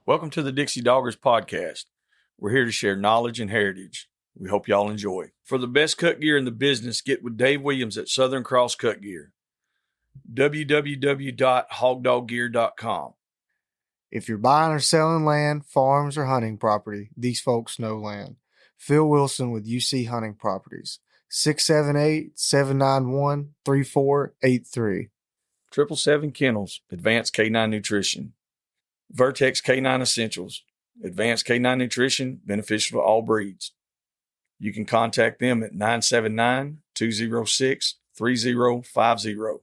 Welcome to the Dixie Doggers podcast. We're here to share knowledge and heritage. We hope y'all enjoy. For the best cut gear in the business, get with Dave Williams at Southern Cross Cut Gear. www.hogdoggear.com. If you're buying or selling land, farms, or hunting property, these folks know land. Phil Wilson with UC Hunting Properties, 678-791-3483. 777 Kennels, Advanced K9 Nutrition. Vertex K9 Essentials, Advanced K9 Nutrition, beneficial to all breeds. You can contact them at 979-206-3050. All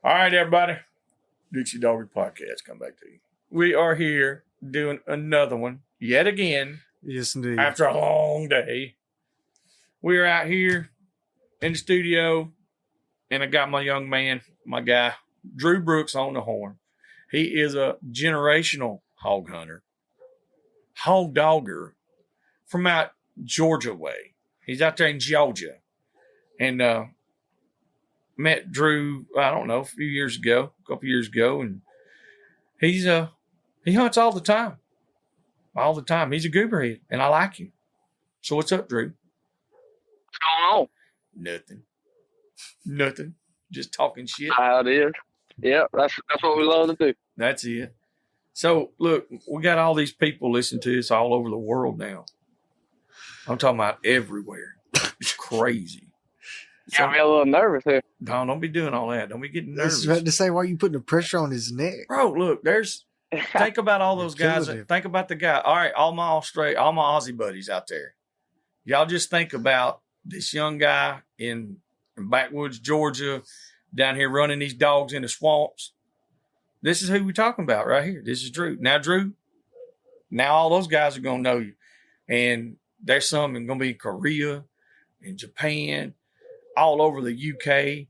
right, everybody. Dixie Dogger Podcast, come back to you. We are here doing another one yet again. Yes, indeed. After a long day. We're out here in the studio, and I got my young man, my guy, Drew Brooks on the horn. He is a generational hog hunter, hog dogger from out Georgia way. He's out there in Georgia. And met Drew, I don't know, a couple years ago, and he hunts all the time. All the time. He's a gooberhead, and I like him. So what's up, Drew? What's going on? Nothing. Just talking shit. How it is. Yeah, that's what we love to do. That's it. So, look, we got all these people listening to us all over the world now. I'm talking about everywhere. It's crazy. So, got me a little nervous here. Don't be doing all that. Don't be getting nervous. I was about to say, why are you putting the pressure on his neck? Bro, look, think about all those guys. Think about the guy. All right, all my Aussie buddies out there. Y'all just think about this young guy in backwoods Georgia, down here running these dogs in the swamps. This is who we're talking about right here. This is Drew. Now, Drew, all those guys are going to know you. And there's some going to be in Korea, in Japan, all over the UK.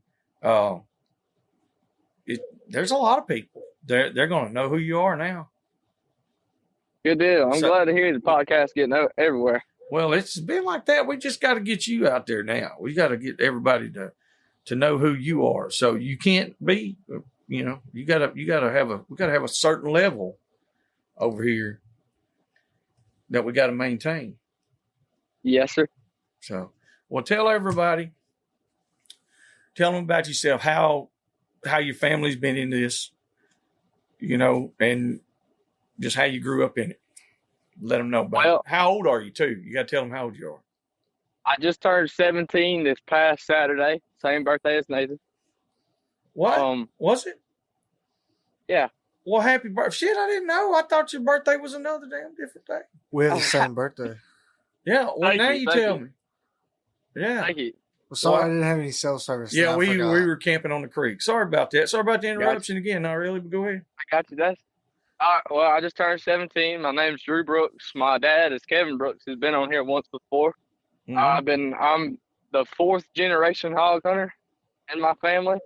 There's a lot of people. They're going to know who you are now. Good deal. I'm glad to hear the podcast getting everywhere. Well, it's been like that. We just got to get you out there now. We got to get everybody to know who you are. So you can't be, we gotta have a certain level over here that we got to maintain. Yes, sir. So, well, tell them about yourself, how your family's been in this, and just how you grew up in it. Let them know about it. How old are you too? You got to tell them how old you are. I just turned 17 this past Saturday. Same birthday as Nathan. What? Was it? Yeah. Well, happy birthday. Shit, I didn't know. I thought your birthday was another damn different day. We have the same birthday. Yeah. Well, now you tell me. Yeah. Thank you. Well, sorry I didn't have any cell service. Yeah, we were camping on the creek. Sorry about that. Sorry about the interruption again. Not really, but go ahead. I got you. All right. Well, I just turned 17. My name's Drew Brooks. My dad is Kevin Brooks, who's been on here once before. Mm-hmm. I'm the fourth generation hog hunter in my family.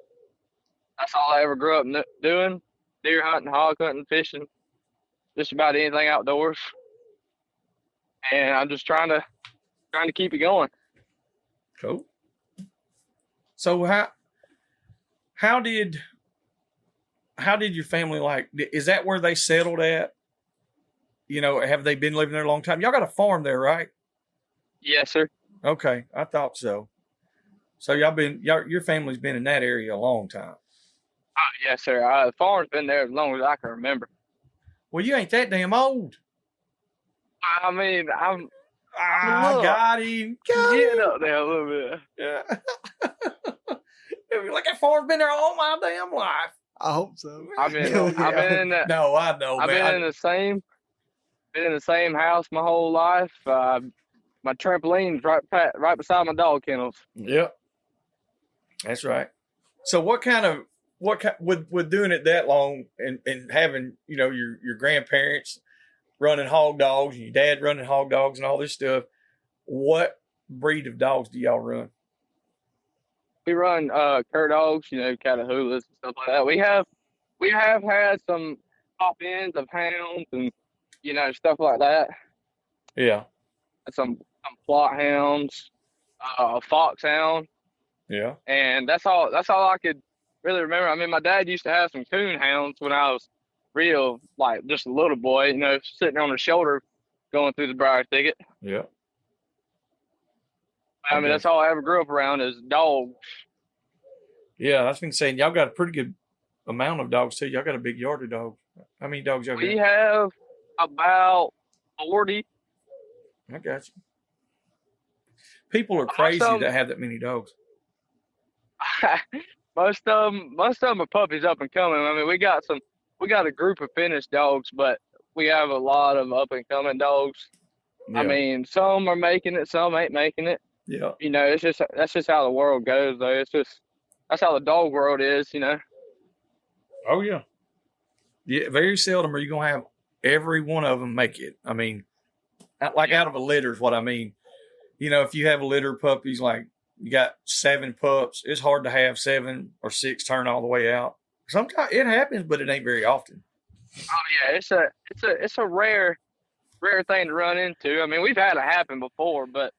That's all I ever grew up doing: deer hunting, hog hunting, fishing, just about anything outdoors. And I'm just trying to keep it going. Cool. So how did your family is that where they settled at? Have they been living there a long time? Y'all got a farm there, right? Yes, sir. Okay, I thought so. So your family's been in that area a long time. Oh, yes, sir. The farm's been there as long as I can remember. Well, you ain't that damn old. I mean, I got him. Getting up there a little bit. Yeah. Like that farm's been there all my damn life. I hope so. I've been in that. No, I know. I've been in the same house my whole life. My trampoline's right beside my dog kennels. Yep, that's right. So what with doing it that long and having your grandparents running hog dogs and your dad running hog dogs and all this stuff, what breed of dogs do y'all run? We run cur dogs, Catahoulas and stuff like that. We have had some pop ends of hounds and stuff like that. Yeah. Some plot hounds, a foxhound. Yeah. And that's all I could really remember. I mean, my dad used to have some coon hounds when I was real, like just a little boy, sitting on the shoulder going through the briar thicket. Yeah. I mean, that's all I ever grew up around is dogs. Yeah, I was been saying y'all got a pretty good amount of dogs too. Y'all got a big yard of dogs. How many dogs y'all got? We have about 40. I got you. People are crazy that have that many dogs. Most of them are puppies up and coming. I mean, we got a group of finished dogs, but we have a lot of up and coming dogs. Yeah. I mean, some are making it, some ain't making it. Yeah. That's just how the world goes, though. That's how the dog world is, Oh yeah. Yeah. Very seldom are you gonna have every one of them make it. I mean, out of a litter is what I mean. If you have a litter of puppies, like you got 7 pups, it's hard to have 7 or 6 turn all the way out. Sometimes it happens, but it ain't very often. Oh yeah, it's a rare thing to run into. I mean, we've had it happen before, but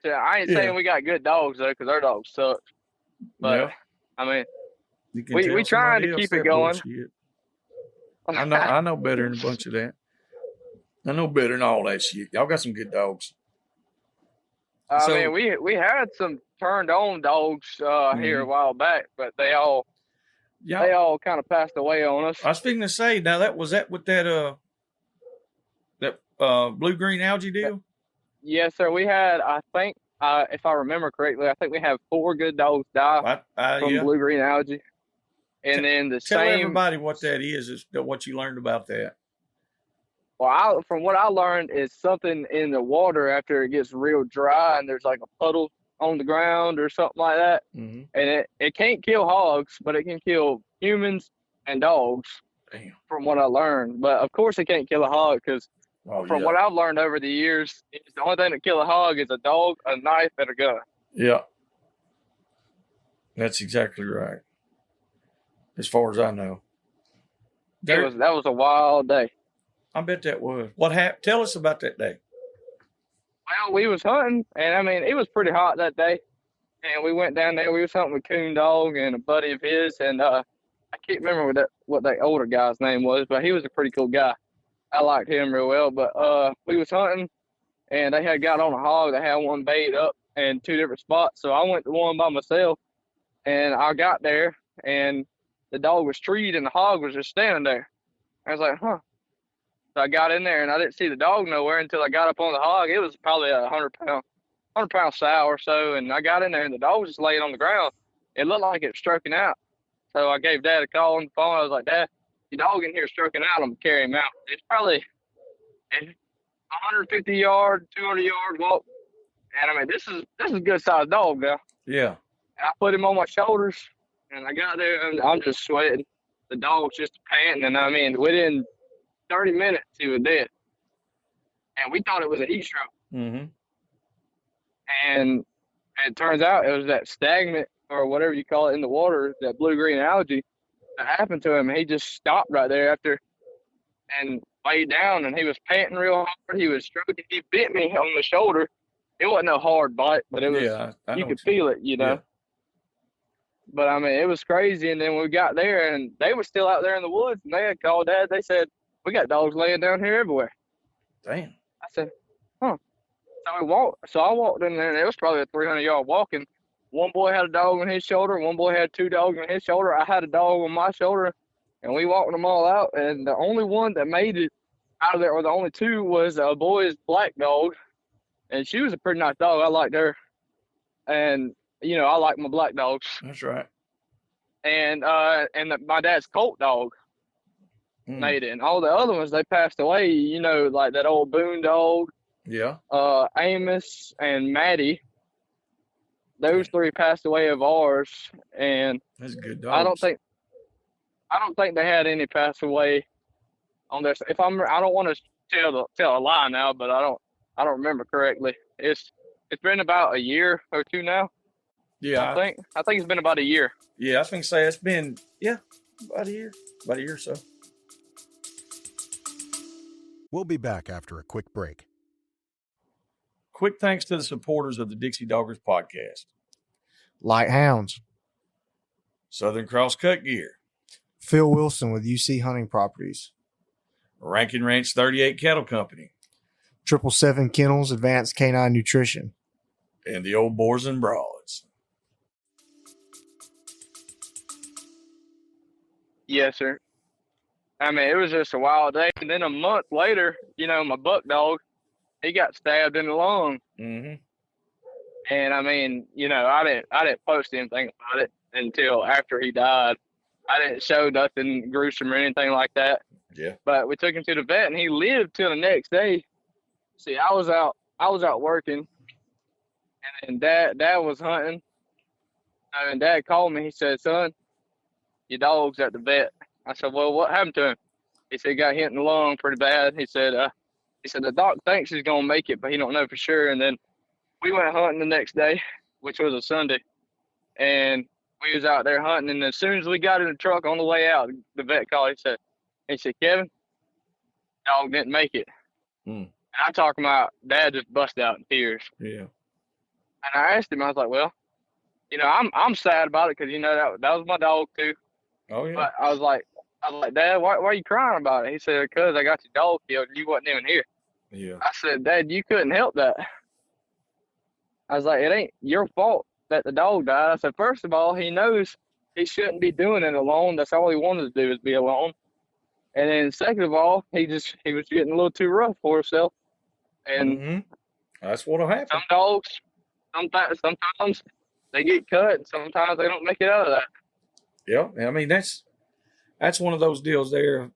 I ain't saying we got good dogs though, because our dogs suck. But I mean, we trying to keep it going. I know better than a bunch of that. I know better than all that shit. Y'all got some good dogs. I mean, we had some turned on dogs here a while back, but they all kind of passed away on us. I was thinking to say, now was that with that blue green algae deal? Yes, sir. We had, I think, if I remember correctly, I think we have 4 good dogs die from blue green algae. And then tell everybody what that is what you learned about that. Well, from what I learned, is something in the water after it gets real dry and there's like a puddle on the ground or something like that. Mm-hmm. And it can't kill hogs, but it can kill humans and dogs. Damn. From what I learned. But of course it can't kill a hog because from what I've learned over the years, the only thing that kill a hog is a dog, a knife, and a gun. Yeah. That's exactly right. As far as I know. That was a wild day. I bet that was. What happened? Tell us about that day. Well, we was hunting, and I mean, it was pretty hot that day. And we went down there. We was hunting with Coon Dog and a buddy of his, and I can't remember what that older guy's name was, but he was a pretty cool guy. I liked him real well. But we was hunting, and they had got on a hog. They had one bait up in 2 different spots. So I went to one by myself, and I got there, and the dog was treed, and the hog was just standing there. I was like, huh. So I got in there, and I didn't see the dog nowhere until I got up on the hog. It was probably a 100-pound sow or so, and I got in there, and the dog was just laying on the ground. It looked like it was stroking out. So I gave Dad a call on the phone. I was like, Dad, your dog in here stroking out. I'm going to carry him out. It's probably a 150-yard, 200-yard walk. And, I mean, this is a good-sized dog now. Yeah. And I put him on my shoulders, and I got there, and I'm just sweating. The dog's just panting, and, I mean, within 30 minutes, he was dead. And we thought it was a heat stroke. Mm-hmm. And it turns out it was that stagnant, or whatever you call it, in the water, that blue-green algae that happened to him. He just stopped right there after and laid down, and he was panting real hard. He was stroking. He bit me on the shoulder. It wasn't no hard bite, but it was. You could feel it, Yeah. But, I mean, it was crazy. And then we got there, and they were still out there in the woods, and they had called Dad. They said, we got dogs laying down here everywhere. Damn. I said, huh. So I walked in there, and it was probably a 300-yard walk, and one boy had a dog on his shoulder, one boy had 2 dogs on his shoulder. I had a dog on my shoulder, and we walked them all out. And the only one that made it out of there, or the only 2, was a boy's black dog, and she was a pretty nice dog. I liked her, and I like my black dogs. That's right. And my dad's colt dog made it, and all the other ones, they passed away. Like that old Boone dog. Yeah. Amos and Maddie. Those 3 passed away of ours, and that's good dogs. I don't think they had any pass away on this. I don't want to tell a lie now, but I don't remember correctly. It's been about a year or 2 now. Yeah, I think it's been about a year. Yeah, I was going to say it's been about a year or so. We'll be back after a quick break. Quick thanks to the supporters of the Dixie Doggers podcast. Light Hounds. Southern Cross Cut Gear. Phil Wilson with UC Hunting Properties. Rankin Ranch 38 Cattle Company. 777 Kennels Advanced Canine Nutrition. And the old Boars and Broads. Yes, sir. I mean, it was just a wild day. And then a month later, my buck dog, he got stabbed in the lung. Mm-hmm. And I mean, I didn't post anything about it until after he died. I didn't show nothing gruesome or anything like that. Yeah. But we took him to the vet, and he lived till the next day. See, I was out working, and Dad was hunting. And Dad called me. He said, "Son, your dog's at the vet." I said, "Well, what happened to him?" He said, he got hit in the lung pretty bad. He said, the doc thinks he's gonna make it, but he don't know for sure. And then we went hunting the next day, which was a Sunday, and we was out there hunting. And as soon as we got in the truck on the way out, the vet called. He said, "Kevin, dog didn't make it." And I'm talking about Dad just busted out in tears. Yeah. And I asked him, I was like, "Well, I'm sad about it because that was my dog too." Oh yeah. But I was like, "Dad, why are you crying about it?" He said, "Because I got your dog killed and you wasn't even here." Yeah. I said, "Dad, you couldn't help that." I was like, "It ain't your fault that the dog died." I said, "First of all, he knows he shouldn't be doing it alone. That's all he wanted to do is be alone. And then second of all, he was getting a little too rough for himself. And that's what'll happen. some dogs, sometimes they get cut, and sometimes they don't make it out of that." Yeah, I mean that's one of those deals there.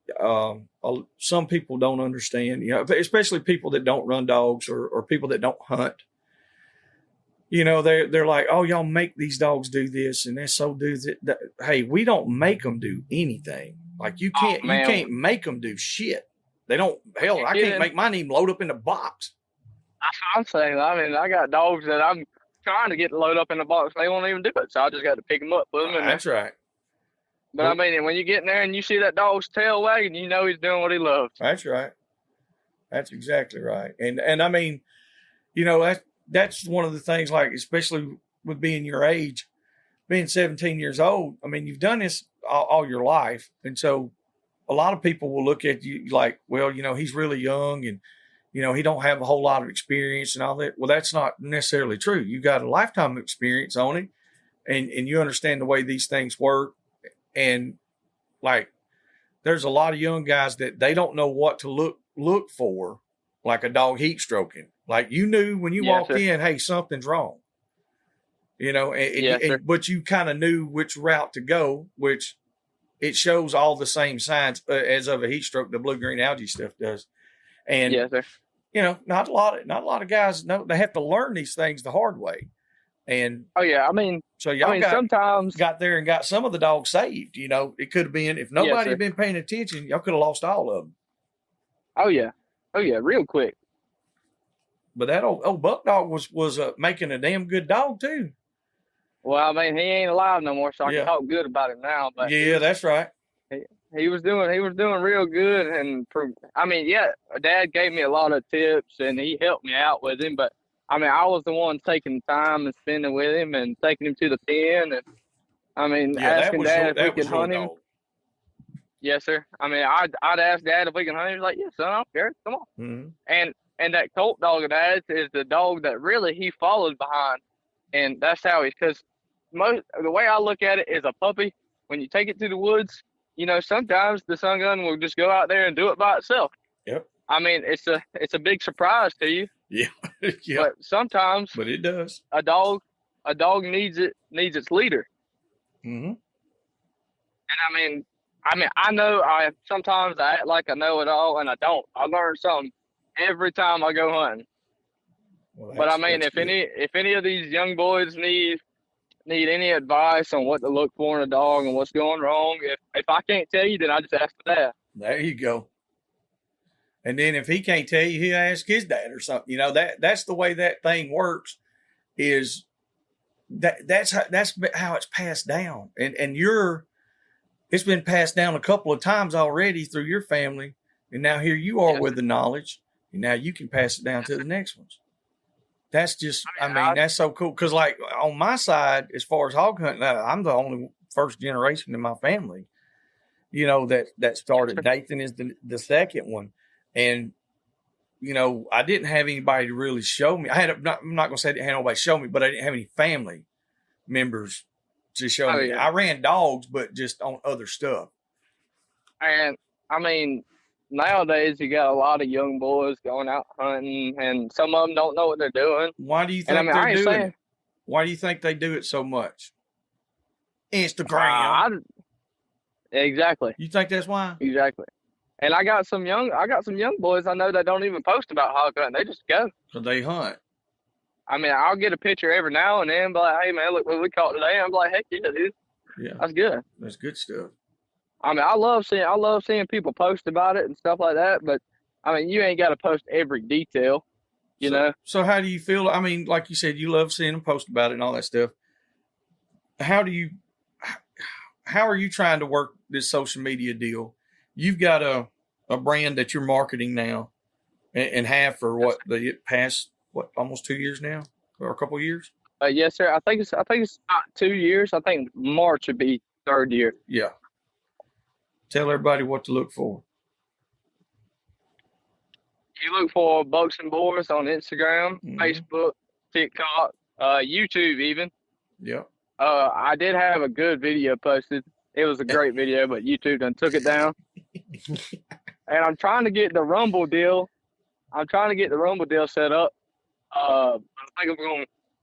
Some people don't understand, especially people that don't run dogs or people that don't hunt. They're like, "Oh, y'all make these dogs do this and that's so do that." Hey, we don't make them do anything. Like you can't make them do shit. They don't. Hell, I can't make mine even load up in the box. That's what I'm saying. I mean, I got dogs that I'm trying to get to load up in the box. They won't even do it, so I just got to pick them up, put them in there. That's right. But I mean, when you get in there and you see that dog's tail wagging, you know he's doing what he loves. That's right. That's exactly right. And I mean, that's one of the things, like, especially with being your age, being 17 years old. I mean, you've done this all your life. And so a lot of people will look at you like, well, he's really young and, he don't have a whole lot of experience and all that. Well, that's not necessarily true. You got a lifetime of experience on it and you understand the way these things work. And like, there's a lot of young guys that they don't know what to look for, like a dog heat stroking. Like you knew when you walked in, hey, something's wrong. But you kind of knew which route to go, which it shows all the same signs as of a heat stroke, the blue-green algae stuff does. And, not a lot of guys know. They have to learn these things the hard way. And so y'all sometimes got there and got some of the dogs saved. It could have been, if nobody had been paying attention, y'all could have lost all of them. Oh yeah, real quick. But that old buck dog was making a damn good dog too. Well, I mean, he ain't alive no more, so I can talk good about him now. But that's right. He was doing real good, and Dad gave me a lot of tips, and he helped me out with him. But I mean, I was the one taking time and spending with him, and taking him to the pen, and asking Dad if we could hunt him. Yes, sir. I mean, I'd ask Dad if we can hunt him. He's like, "Yes, son, I don't care. Come on." Mm-hmm. And that colt dog of Dad's is the dog that really he followed behind, and that's how because the way I look at it is a puppy. When you take it to the woods, sometimes the sun gun will just go out there and do it by itself. Yep. I mean, it's a big surprise to you. Yeah. Yeah. But sometimes, it does. A dog needs its leader. Mm-hmm. And I know sometimes I act like I know it all, and I don't. I learn something every time I go hunting. Well, but I mean, if any of these young boys need any advice on what to look for in a dog and what's going wrong, if I can't tell you, then I just ask my dad. There you go. And then if he can't tell you, he'll ask his dad or something. That's the way that thing works. Is that's how it's passed down, and it's been passed down a couple of times already through your family, and now here you are with the knowledge, and now you can pass it down to the next ones. That's just, that's so cool. Because like on my side, as far as hog hunting, I'm the only first generation in my family. you know, that started. Dathan is the second one. And, you know, I didn't have anybody to really show me. I'm not going to say I didn't have nobody show me, but I didn't have any family members to show me. Yeah. I ran dogs, but just on other stuff. And I mean, nowadays you got a lot of young boys going out hunting, and some of them don't know what they're doing. Why do you think they're doing it? Why do you think they do it so much? Instagram. Exactly. You think that's why? Exactly. And I got some young boys I know that don't even post about hog hunting. They just go. So they hunt. I mean, I'll get a picture every now and then, but like, hey man, look what we caught today. I'm like, heck yeah, dude. Yeah. That's good. That's good stuff. I mean, I love seeing people post about it and stuff like that, but I mean, you ain't got to post every detail, you know? So how do you feel? I mean, like you said, you love seeing them post about it and all that stuff. How are you trying to work this social media deal? You've got a brand that you're marketing now and have for what the past, almost 2 years now or a couple of years? Yes, sir. I think it's about 2 years. I think March would be third year. Yeah. Tell everybody what to look for. You look for Bucks and Boars on Instagram, Facebook, TikTok, YouTube even. Yeah. I did have a good video posted. It was a great video, but YouTube done took it down. And I'm trying to get the Rumble deal. Set up. I think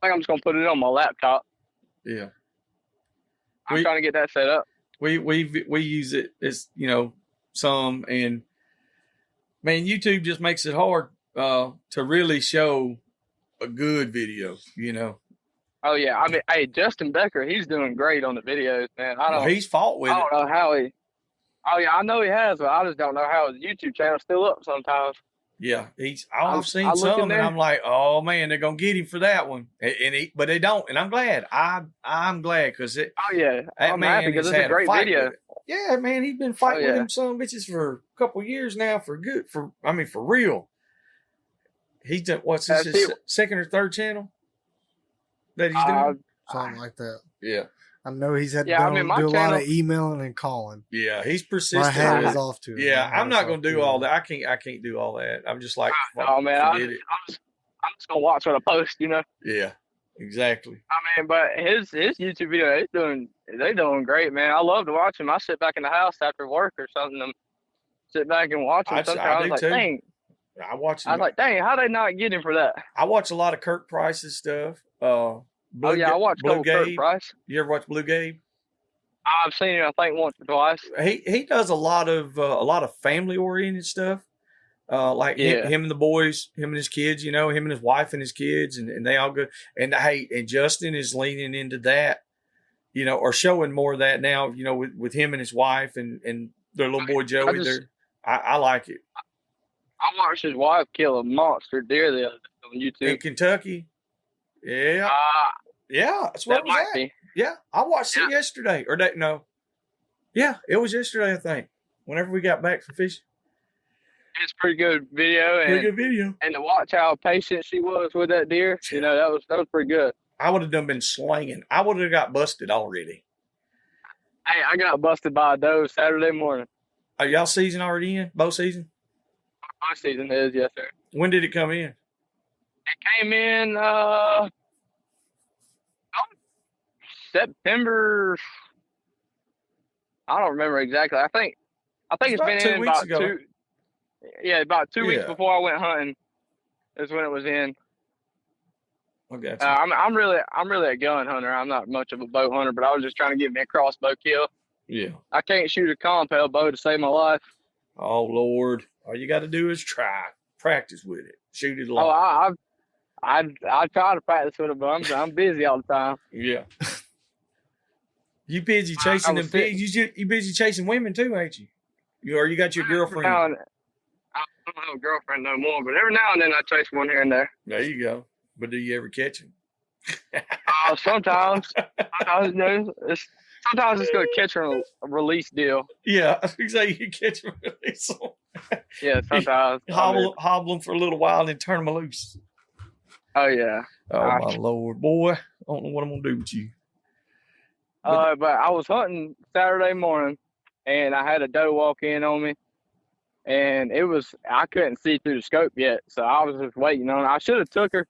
I'm just gonna put it on my laptop. Yeah. I'm trying to get that set up. We use it as, you know, some, and man, YouTube just makes it hard to really show a good video, you know. Oh yeah, I mean, hey, Justin Becker, he's doing great on the videos, man. He's fought with it. I don't know how he. Oh yeah, I know he has, but I just don't know how his YouTube channel's still up sometimes. Yeah, I've seen some, and I'm like, oh man, they're gonna get him for that one, but they don't, and I'm glad. I'm glad because it. Oh yeah, I'm happy because it's a great video. Yeah, man, he's been fighting with them son bitches for a couple years now for real. He's done what's his second or third channel that he's doing, something like that. Yeah. I know he's had to do a lot of emailing and calling. Yeah, he's persistent. My hat is off to him. Yeah, I'm not going to do all that. I can't do all that. I'm just like, oh man, I'm just gonna watch what I post, you know. Yeah, exactly. I mean, but his YouTube video, they're doing great, man. I love to watch him. I sit back in the house after work or something, and sit back and watch him. Sometimes I was like, dang. I was like, dang, how they not get him for that? I watch a lot of Kirk Price's stuff. I watched Blue Gabe. Price. You ever watch Blue Gabe? I've seen it, I think, once or twice. He does a lot of family oriented stuff. Like him and the boys, him and his kids, you know, him and his wife and his kids, and they all go. And and Justin is leaning into that, you know, or showing more of that now, you know, with him and his wife and their little boy Joey. I like it. I watched his wife kill a monster deer the other day on YouTube in Kentucky. Yeah. Yeah, that's what it was at. Be. Yeah, I watched it yesterday. Yeah, it was yesterday, I think, whenever we got back from fishing. It's a pretty good video. And to watch how patient she was with that deer, you know, that was pretty good. I would have been slanging. I would have got busted already. Hey, I got busted by a doe Saturday morning. Are y'all season already in? Bow season? My season is, yes, sir. When did it come in? It came in September. I don't remember exactly. I think it's been 2 in weeks about ago. 2. Yeah, about 2 weeks before I went hunting is when it was in. I got you. I'm really a gun hunter. I'm not much of a bow hunter, but I was just trying to get me a crossbow kill. Yeah. I can't shoot a compound bow to save my life. Oh Lord! All you got to do is try, practice with it, shoot it a lot. Oh, I try to practice with it, but I'm busy all the time. Yeah. You busy chasing them pigs? You busy chasing women too, ain't you? You got your girlfriend? I don't have a girlfriend no more, but every now and then I chase one here and there. There you go. But do you ever catch him? Sometimes. Sometimes it's going to catch a release deal. Yeah, exactly. You catch them and release them. Yeah, sometimes. Hobble them for a little while and then turn them loose. Oh, yeah. Oh, my Lord. Boy, I don't know what I'm going to do with you. But I was hunting Saturday morning, and I had a doe walk in on me, and I couldn't see through the scope yet, so I was just waiting on her. I should have took her,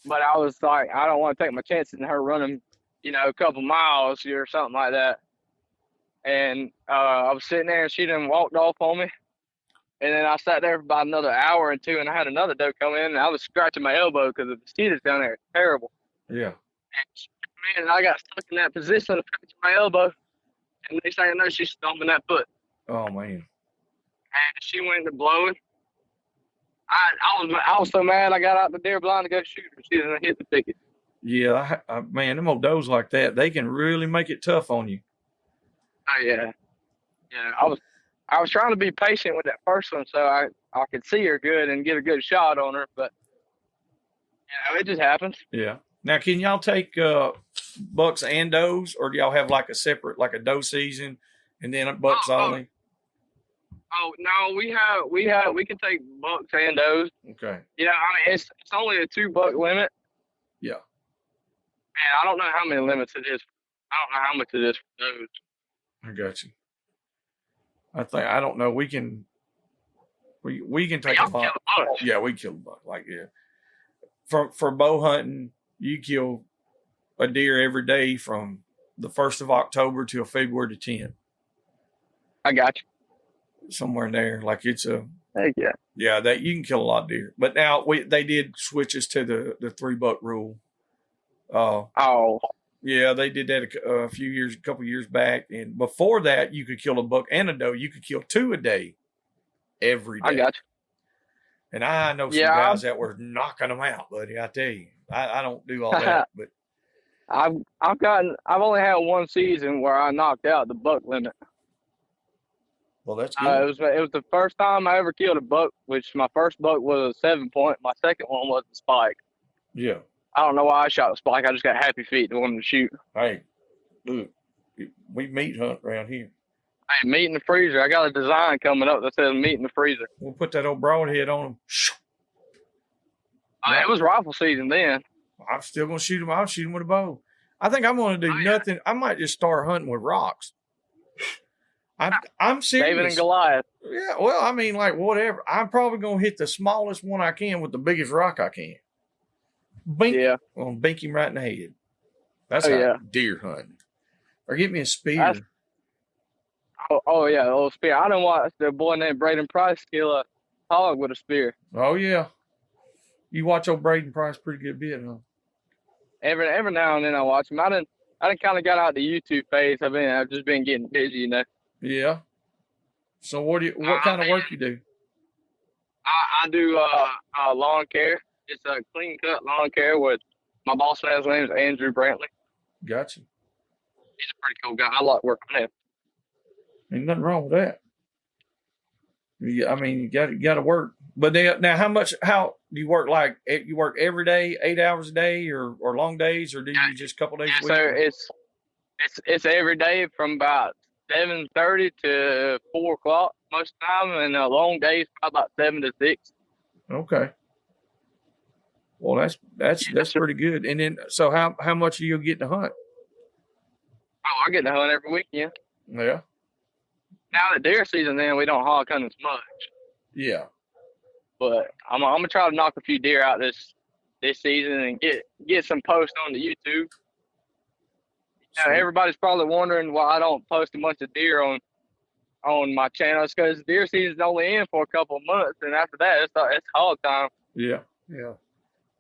but I was like, I don't want to take my chances in her running, a couple miles or something like that. And I was sitting there, and she done walked off on me. And then I sat there for about another hour or two, and I had another doe come in, and I was scratching my elbow because the mosquitoes down there are terrible. Yeah. And I got stuck in that position of scratching my elbow, and next thing I know, she's stomping that foot. Oh man. And she went to blowing. I was so mad I got out the deer blind to go shoot her. She didn't hit the ticket. Yeah, man, them old does like that, they can really make it tough on you. Oh yeah, yeah. I was trying to be patient with that first one so I could see her good and get a good shot on her, but it just happens. Yeah. Now, can y'all take bucks and does, or do y'all have like a separate, like a doe season, and then bucks only? Oh no, we can take bucks and does. Okay. It's only a 2 buck limit. Yeah. And I don't know how many limits it is. I don't know how much it is for those. I got you. I don't know. We can take a buck. Yeah, we kill a buck. Like, yeah. For bow hunting, you kill a deer every day from the 1st of October till February the 10th. I got you. Somewhere in there. Like it's a Heck yeah. Yeah, that you can kill a lot of deer. But now they did switch us to the 3 buck rule. Oh. Yeah, they did that a couple years back. And before that, you could kill a buck and a doe. You could kill 2 a day every day. I got you. And I know some guys that were knocking them out, buddy. I tell you, I don't do all that, but I've only had one season where I knocked out the buck limit. Well, that's good. It was the first time I ever killed a buck, which my first buck was a 7-point. My second one was a spike. Yeah. I don't know why I shot a spike. I just got happy feet and wanted to shoot. Hey, look, we meat hunt around here. Hey, meat in the freezer. I got a design coming up that says meat in the freezer. We'll put that old broadhead on them. It was rifle season then. I'm still going to shoot them. I'll shoot them with a bow. I think I'm going to do nothing. I might just start hunting with rocks. I'm serious. David and Goliath. Yeah, well, I mean, like, whatever. I'm probably going to hit the smallest one I can with the biggest rock I can. Bink, yeah. I'm going to bink him right in the head. That's deer hunting. Or get me a spear. Oh, yeah, a little spear. I done watched the boy named Braden Price kill a hog with a spear. Oh, yeah. You watch old Braden Price pretty good bit, huh? Every now and then I watch him. I done kind of got out the YouTube phase. I've just been getting busy, Yeah. So what kind of work you do? I do lawn care. It's a clean cut lawn care with my boss man's name is Andrew Brantley. Gotcha. He's a pretty cool guy. I like working with him. Ain't nothing wrong with that. I mean, you got to work. But now, how do you work? Like, you work every day, 8 hours a day, or long days, or do you just a couple days a week? So it's every day from about 7:30 to 4 o'clock most of the time, and long days probably about 7 to 6. Okay. Well, that's pretty good. And then, so how much are you getting to hunt? Oh, I get to hunt every weekend. Yeah. Now that deer season, then we don't hog hunt as much. Yeah. But I'm gonna try to knock a few deer out this season and get some posts on the YouTube. Everybody's probably wondering why I don't post a bunch of deer on my channel. It's because deer season's only in for a couple of months, and after that, it's hog time. Yeah, yeah.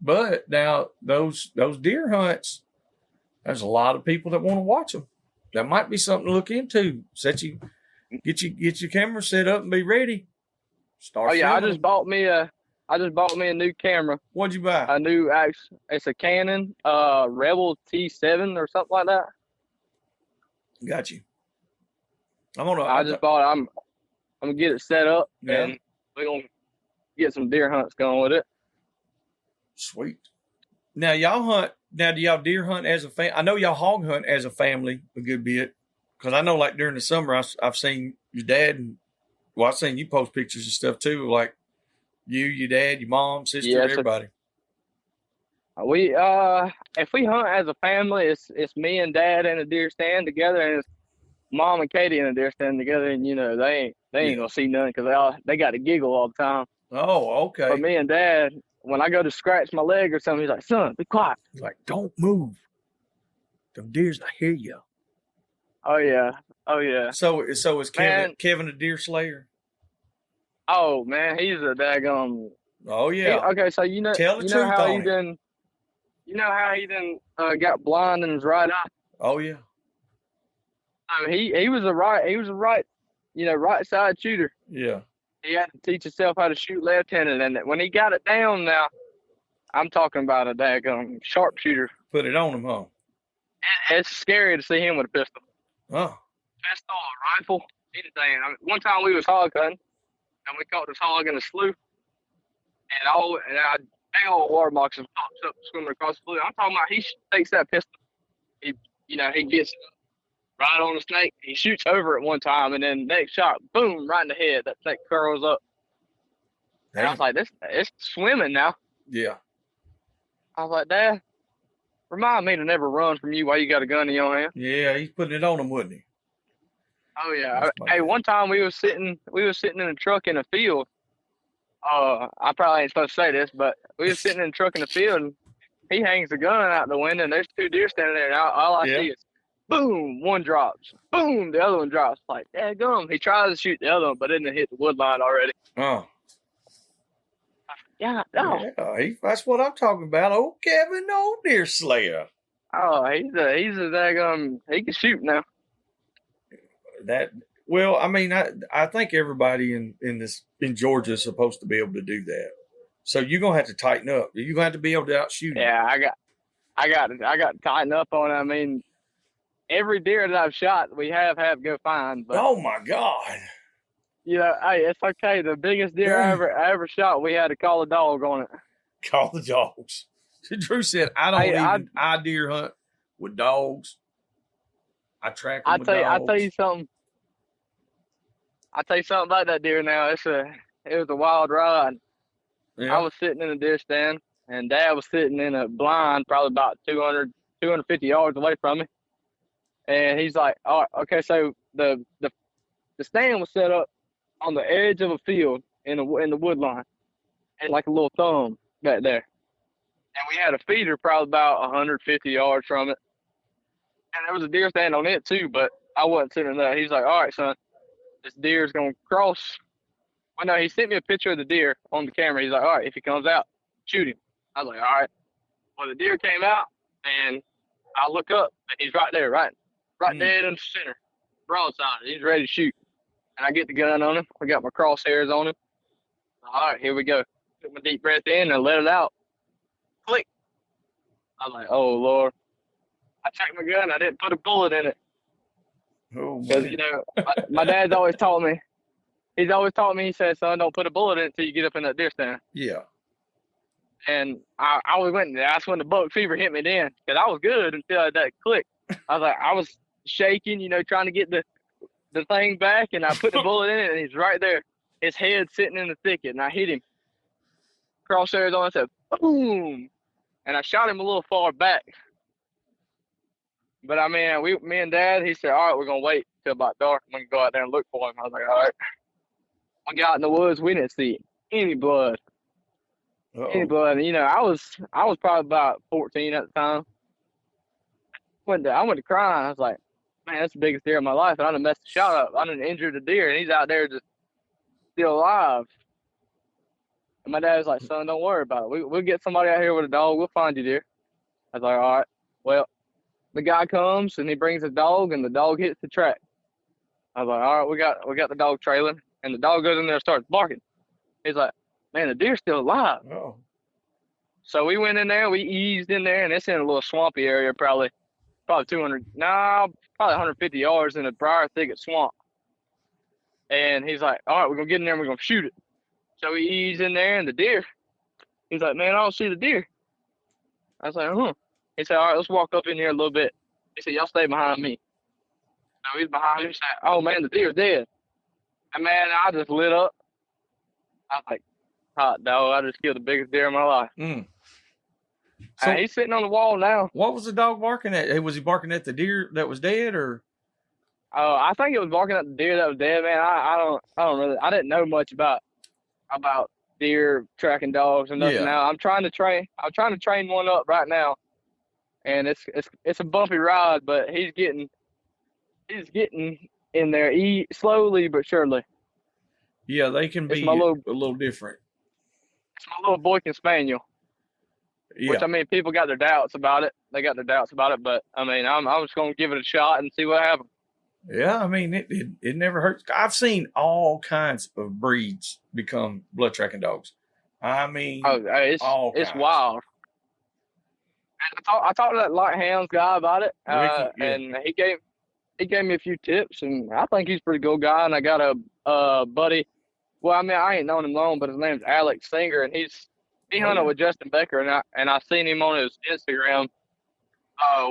But now those deer hunts, there's a lot of people that want to watch them. That might be something to look into. Get your camera set up and be ready. Start. Oh yeah, filming. I just bought me a new camera. What'd you buy? It's a Canon Rebel T7 or something like that. Got you. I'm gonna get it set up, and we're gonna get some deer hunts going with it. Sweet. Now y'all hunt. Now do y'all deer hunt as a family? I know y'all hog hunt as a family a good bit, because I know like during the summer I've seen your dad and I've seen you post pictures and stuff too, like you, your dad, your mom, sister, everybody. If we hunt as a family, it's me and dad in a deer stand together, and it's Mom and Katie in a deer stand together, and they ain't gonna see nothing because they got to giggle all the time. Oh, okay. But me and Dad, when I go to scratch my leg or something, he's like, "Son, be quiet." He's like, don't move. Them deers, I hear you. Oh yeah. So is Kevin a deer slayer? Oh man, he's a daggum. Oh yeah. Okay, so Tell the truth how on he it. done. You know how he done got blind in his right eye. Oh yeah. He was a right side shooter. Yeah. He had to teach himself how to shoot left-handed, and when he got it down, now I'm talking about a daggum sharpshooter. Put it on him, huh? It's scary to see him with a pistol. Oh. Pistol, a rifle, anything. One time we was hog hunting, and we caught this hog in a slough, and big old water box pops up swimming across the slough. I'm talking about he takes that pistol, he gets right on the snake. He shoots over it one time, and then next shot, boom, right in the head. That snake curls up. And I was like, it's swimming now. Yeah. I was like, Dad, remind me to never run from you while you got a gun in your hand. Yeah, he's putting it on him, wasn't he? Oh yeah. Hey, one time we was sitting in a truck in a field. I probably ain't supposed to say this, but we was sitting in a truck in the field, and he hangs the gun out the window, and there's two deer standing there, and all I see is boom, one drops, boom, the other one drops. Like, daggum. He tries to shoot the other one, but it didn't hit the wood line already. Oh. Yeah, no. Yeah, that's what I'm talking about. Oh, Kevin, no deer slayer. Oh, he's a daggum. He can shoot now. Well, I mean, I think everybody in Georgia is supposed to be able to do that. So you're gonna have to tighten up. You're gonna have to be able to outshoot. Yeah, I got to tighten up on it. I mean, every deer that I've shot, we have go find. But, oh my God. Hey, it's okay. The biggest deer I ever shot, we had to call a dog on it. Call the dogs. Drew said, I deer hunt with dogs. I track them with dogs. I'll tell you something. I'll tell you something about that deer now. It was a wild ride. Yeah. I was sitting in a deer stand, and Dad was sitting in a blind probably about 250 yards away from me. And he's like, all right, okay, so the stand was set up on the edge of a field in the wood line, and like a little thumb back there. And we had a feeder probably about 150 yards from it. And there was a deer stand on it too, but I wasn't sitting there. He's like, all right, son, this deer is going to cross. Well, no, he sent me a picture of the deer on the camera. He's like, all right, if he comes out, shoot him. I was like, all right. Well, the deer came out, and I look up, and he's right there, right dead in the center, broadside. He's ready to shoot. And I get the gun on him. I got my crosshairs on him. All right, here we go. Took my deep breath in and let it out. Click. I was like, oh, Lord. I checked my gun. I didn't put a bullet in it. Oh, because, my dad's always taught me. He's always taught me, he said, son, don't put a bullet in it until you get up in that deer stand. Yeah. And I always went, that's when the buck fever hit me then. Because I was good until that click. I was shaking, trying to get the thing back, and I put the bullet in it, and he's right there. His head sitting in the thicket, and I hit him. Crosshairs on, I said, boom! And I shot him a little far back. But I mean, me and Dad, he said, all right, we're going to wait till about dark. I'm going to go out there and look for him. I was like, all right. I got in the woods. We didn't see any blood. Uh-oh. Any blood. And, I was probably about 14 at the time. I went to crying. I was like, man, that's the biggest deer of my life. And I done messed the shot up. I done injured the deer, and he's out there just still alive. And my dad was like, son, don't worry about it. We'll get somebody out here with a dog. We'll find you, deer. I was like, all right. Well, the guy comes, and he brings a dog, and the dog hits the track. I was like, all right, we got the dog trailing. And the dog goes in there and starts barking. He's like, man, the deer's still alive. Oh. So we went in there, we eased in there, and it's in a little swampy area, probably 150 yards in a briar thicket swamp. And he's like, all right, we're going to get in there and we're going to shoot it. So we eased in there, and the deer, he's like, man, I don't see the deer. I was like, huh. He said, all right, let's walk up in here a little bit. He said, y'all stay behind me. So he's behind me. He said, oh, man, the deer's dead. And, man, I just lit up. I was like, hot dog, I just killed the biggest deer in my life. So he's sitting on the wall now. What was the dog barking at? Was he barking at the deer that was dead, or? I think it was barking at the deer that was dead, man. I don't really. I didn't know much about deer tracking dogs or nothing. Yeah. Now I'm trying to train one up right now, and it's a bumpy ride, but he's getting in there, slowly but surely. Yeah, they can It's be my little a little different. Boykin Spaniel. Yeah. Which, I mean, people got their doubts about it. They got their doubts about it, but I mean, I'm just gonna give it a shot and see what happens. Yeah, I mean, it never hurts. I've seen all kinds of breeds become blood tracking dogs. I mean, all it's kinds. wild. And I talked to that light hounds guy about it, Ricky, yeah. and he gave me a few tips, and I think he's a pretty good guy. And I got a buddy. Well, I mean, I ain't known him long, but his name's Alex Singer, and he hunted with Justin Becker, and I seen him on his Instagram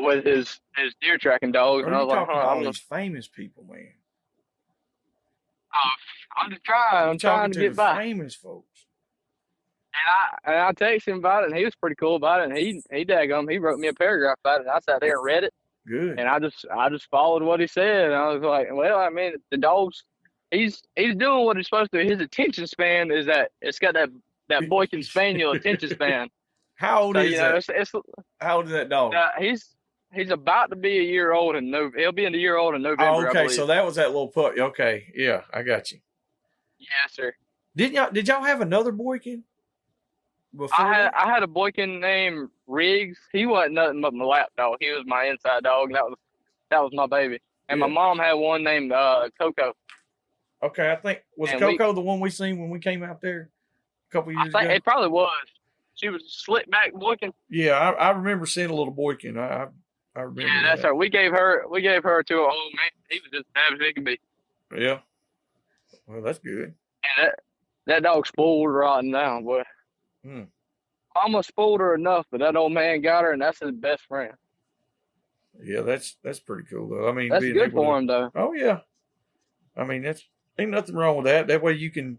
with his deer tracking dogs, and I was like, all these famous people, man. I'm just trying. I'm trying to get by. Famous folks. And I texted him about it, and he was pretty cool about it. And he daggum, he wrote me a paragraph about it, and I sat there and read it. Good. And I just followed what he said, and I was like, well, I mean, the dogs, he's doing what he's supposed to. His attention span is that it's got that Boykin Spaniel attention span. How old is that? How old is that dog? He's about to be a year old in November. He'll be in a year old in November. Oh, okay, so that was that little puppy. Okay, yeah, I got you. Yes, sir. Did y'all have another Boykin? I had a Boykin named Riggs. He wasn't nothing but my lap dog. He was my inside dog. And that was my baby. And my mom had one named Coco. Okay, I think Coco the one we seen when we came out there a couple years ago? It probably was. She was a slick back Boykin. Yeah, I remember seeing a little Boykin. I remember. Yeah, that's her. We gave her to an old man. He was just as big as he could be. Yeah. Well, that's good. And that dog spoiled rotten now, boy. Mama spoiled her enough, but that old man got her, and that's his best friend. Yeah, that's pretty cool though. I mean, that's good for him though. Oh yeah. I mean, ain't nothing wrong with that. That way you can,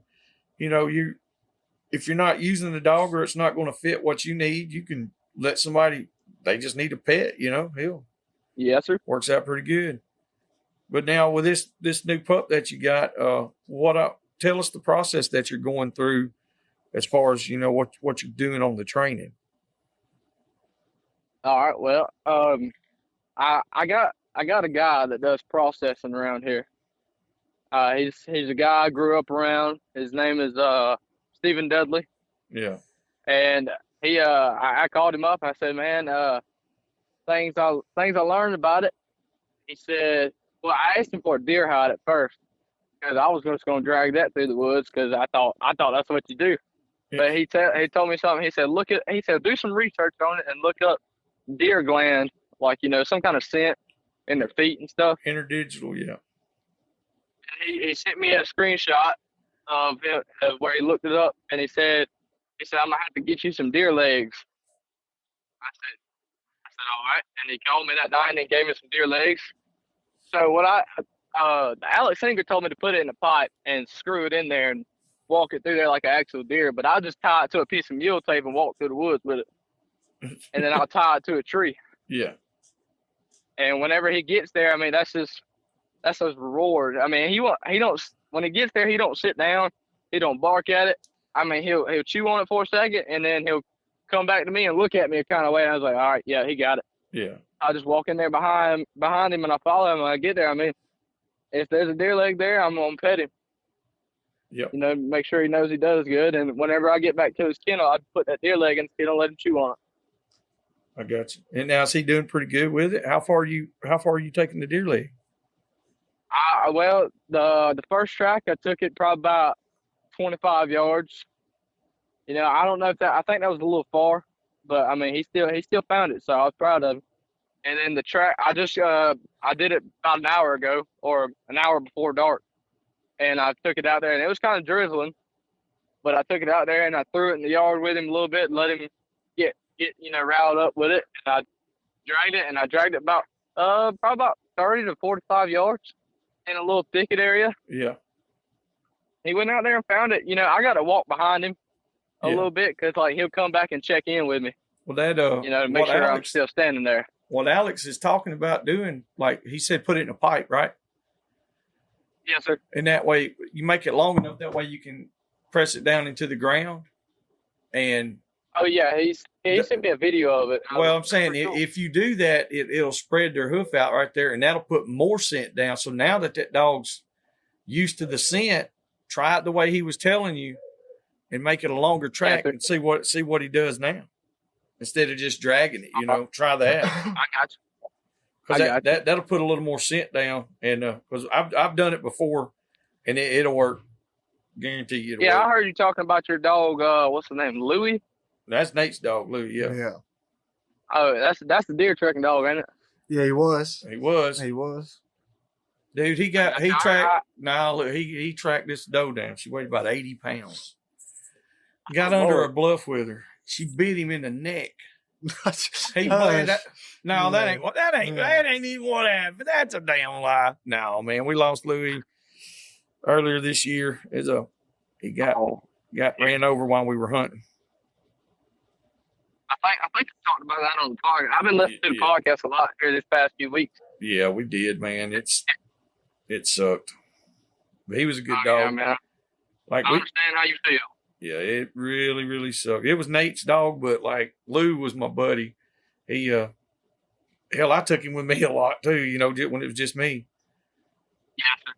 if you're not using the dog or it's not going to fit what you need, you can let somebody. They just need a pet, Yes, sir. Works out pretty good. But now with this new pup that you got, tell us the process that you're going through, as far as what you're doing on the training. All right. Well, I got a guy that does processing around here. He's a guy I grew up around. His name is Stephen Dudley. Yeah. And he I called him up. I said, man, things I learned about it. He said, well, I asked him for a deer hide at first because I was just going to drag that through the woods because I thought that's what you do. Yeah. But he told me something. He said do some research on it and look up deer gland, like some kind of scent in their feet and stuff. Interdigital, yeah. And he sent me a screenshot of where he looked it up, and he said I'm gonna have to get you some deer legs. I said all right, and he called me that night and he gave me some deer legs. So what Alex Singer told me to put it in a pipe and screw it in there and walk it through there like an actual deer, but I'll just tie it to a piece of mule tape and walk through the woods with it, and then I'll tie it to a tree. Yeah. And whenever he gets there, I mean that's his reward. I mean he don't when he gets there he don't sit down, he don't bark at it. I mean he'll chew on it for a second and then he'll come back to me and look at me a kind of way. And I was like, all right, yeah, he got it. Yeah. I just walk in there behind him and I follow him when I get there. I mean, if there's a deer leg there, I'm gonna pet him. Yep. Make sure he knows he does good. And whenever I get back to his kennel, I put that deer leg in his kennel and let him chew on it. I got you. And now is he doing pretty good with it? How far are you taking the deer leg? Well, the first track I took it probably about 25 yards. I don't know I think that was a little far, but I mean he still found it, so I was proud of him. And then the track I just I did it about an hour ago or an hour before dark, and I took it out there and it was kind of drizzling, but I took it out there and I threw it in the yard with him a little bit, and let him get riled up with it, and I dragged it about probably about 30 to 45 yards in a little thicket area. Yeah. He went out there and found it. I got to walk behind him a little bit because he'll come back and check in with me. Well, that to make sure I'm still standing there. What Alex is talking about doing, like he said, put it in a pipe, right? Yes, sir. And that way you make it long enough. That way you can press it down into the ground. And Oh yeah, he sent me a video of it. well, I'm saying Pretty cool. if you do that, it'll spread their hoof out right there, and that'll put more scent down. So now that dog's used to the scent, try it the way he was telling you, and make it a longer track, and see what he does now, instead of just dragging it. You know, try that. I got you. Because that'll put a little more scent down, and because I've done it before, and it'll work. Guarantee you. It'll work. I heard you talking about your dog. What's the name? Louie. That's Nate's dog, Louie. Yeah. Yeah. Oh, that's the deer tracking dog, ain't it? Yeah, he was. He was. He was. Dude, he tracked. Nah, look, he tracked this doe down. She weighed about 80 pounds. Got under a bluff with her. She bit him in the neck. He that ain't even what happened. That's a damn lie. No, man, we lost Louie earlier this year. He got ran over while we were hunting. I think I talked about that on the podcast. I've been listening to the podcast a lot here this past few weeks. Yeah, we did, man. It sucked. But he was a good dog. Yeah, man. Like I understand how you feel. Yeah, it really, really sucked. It was Nate's dog, but like Lou was my buddy. He hell, I took him with me a lot too, you know, when it was just me. Yeah, sir.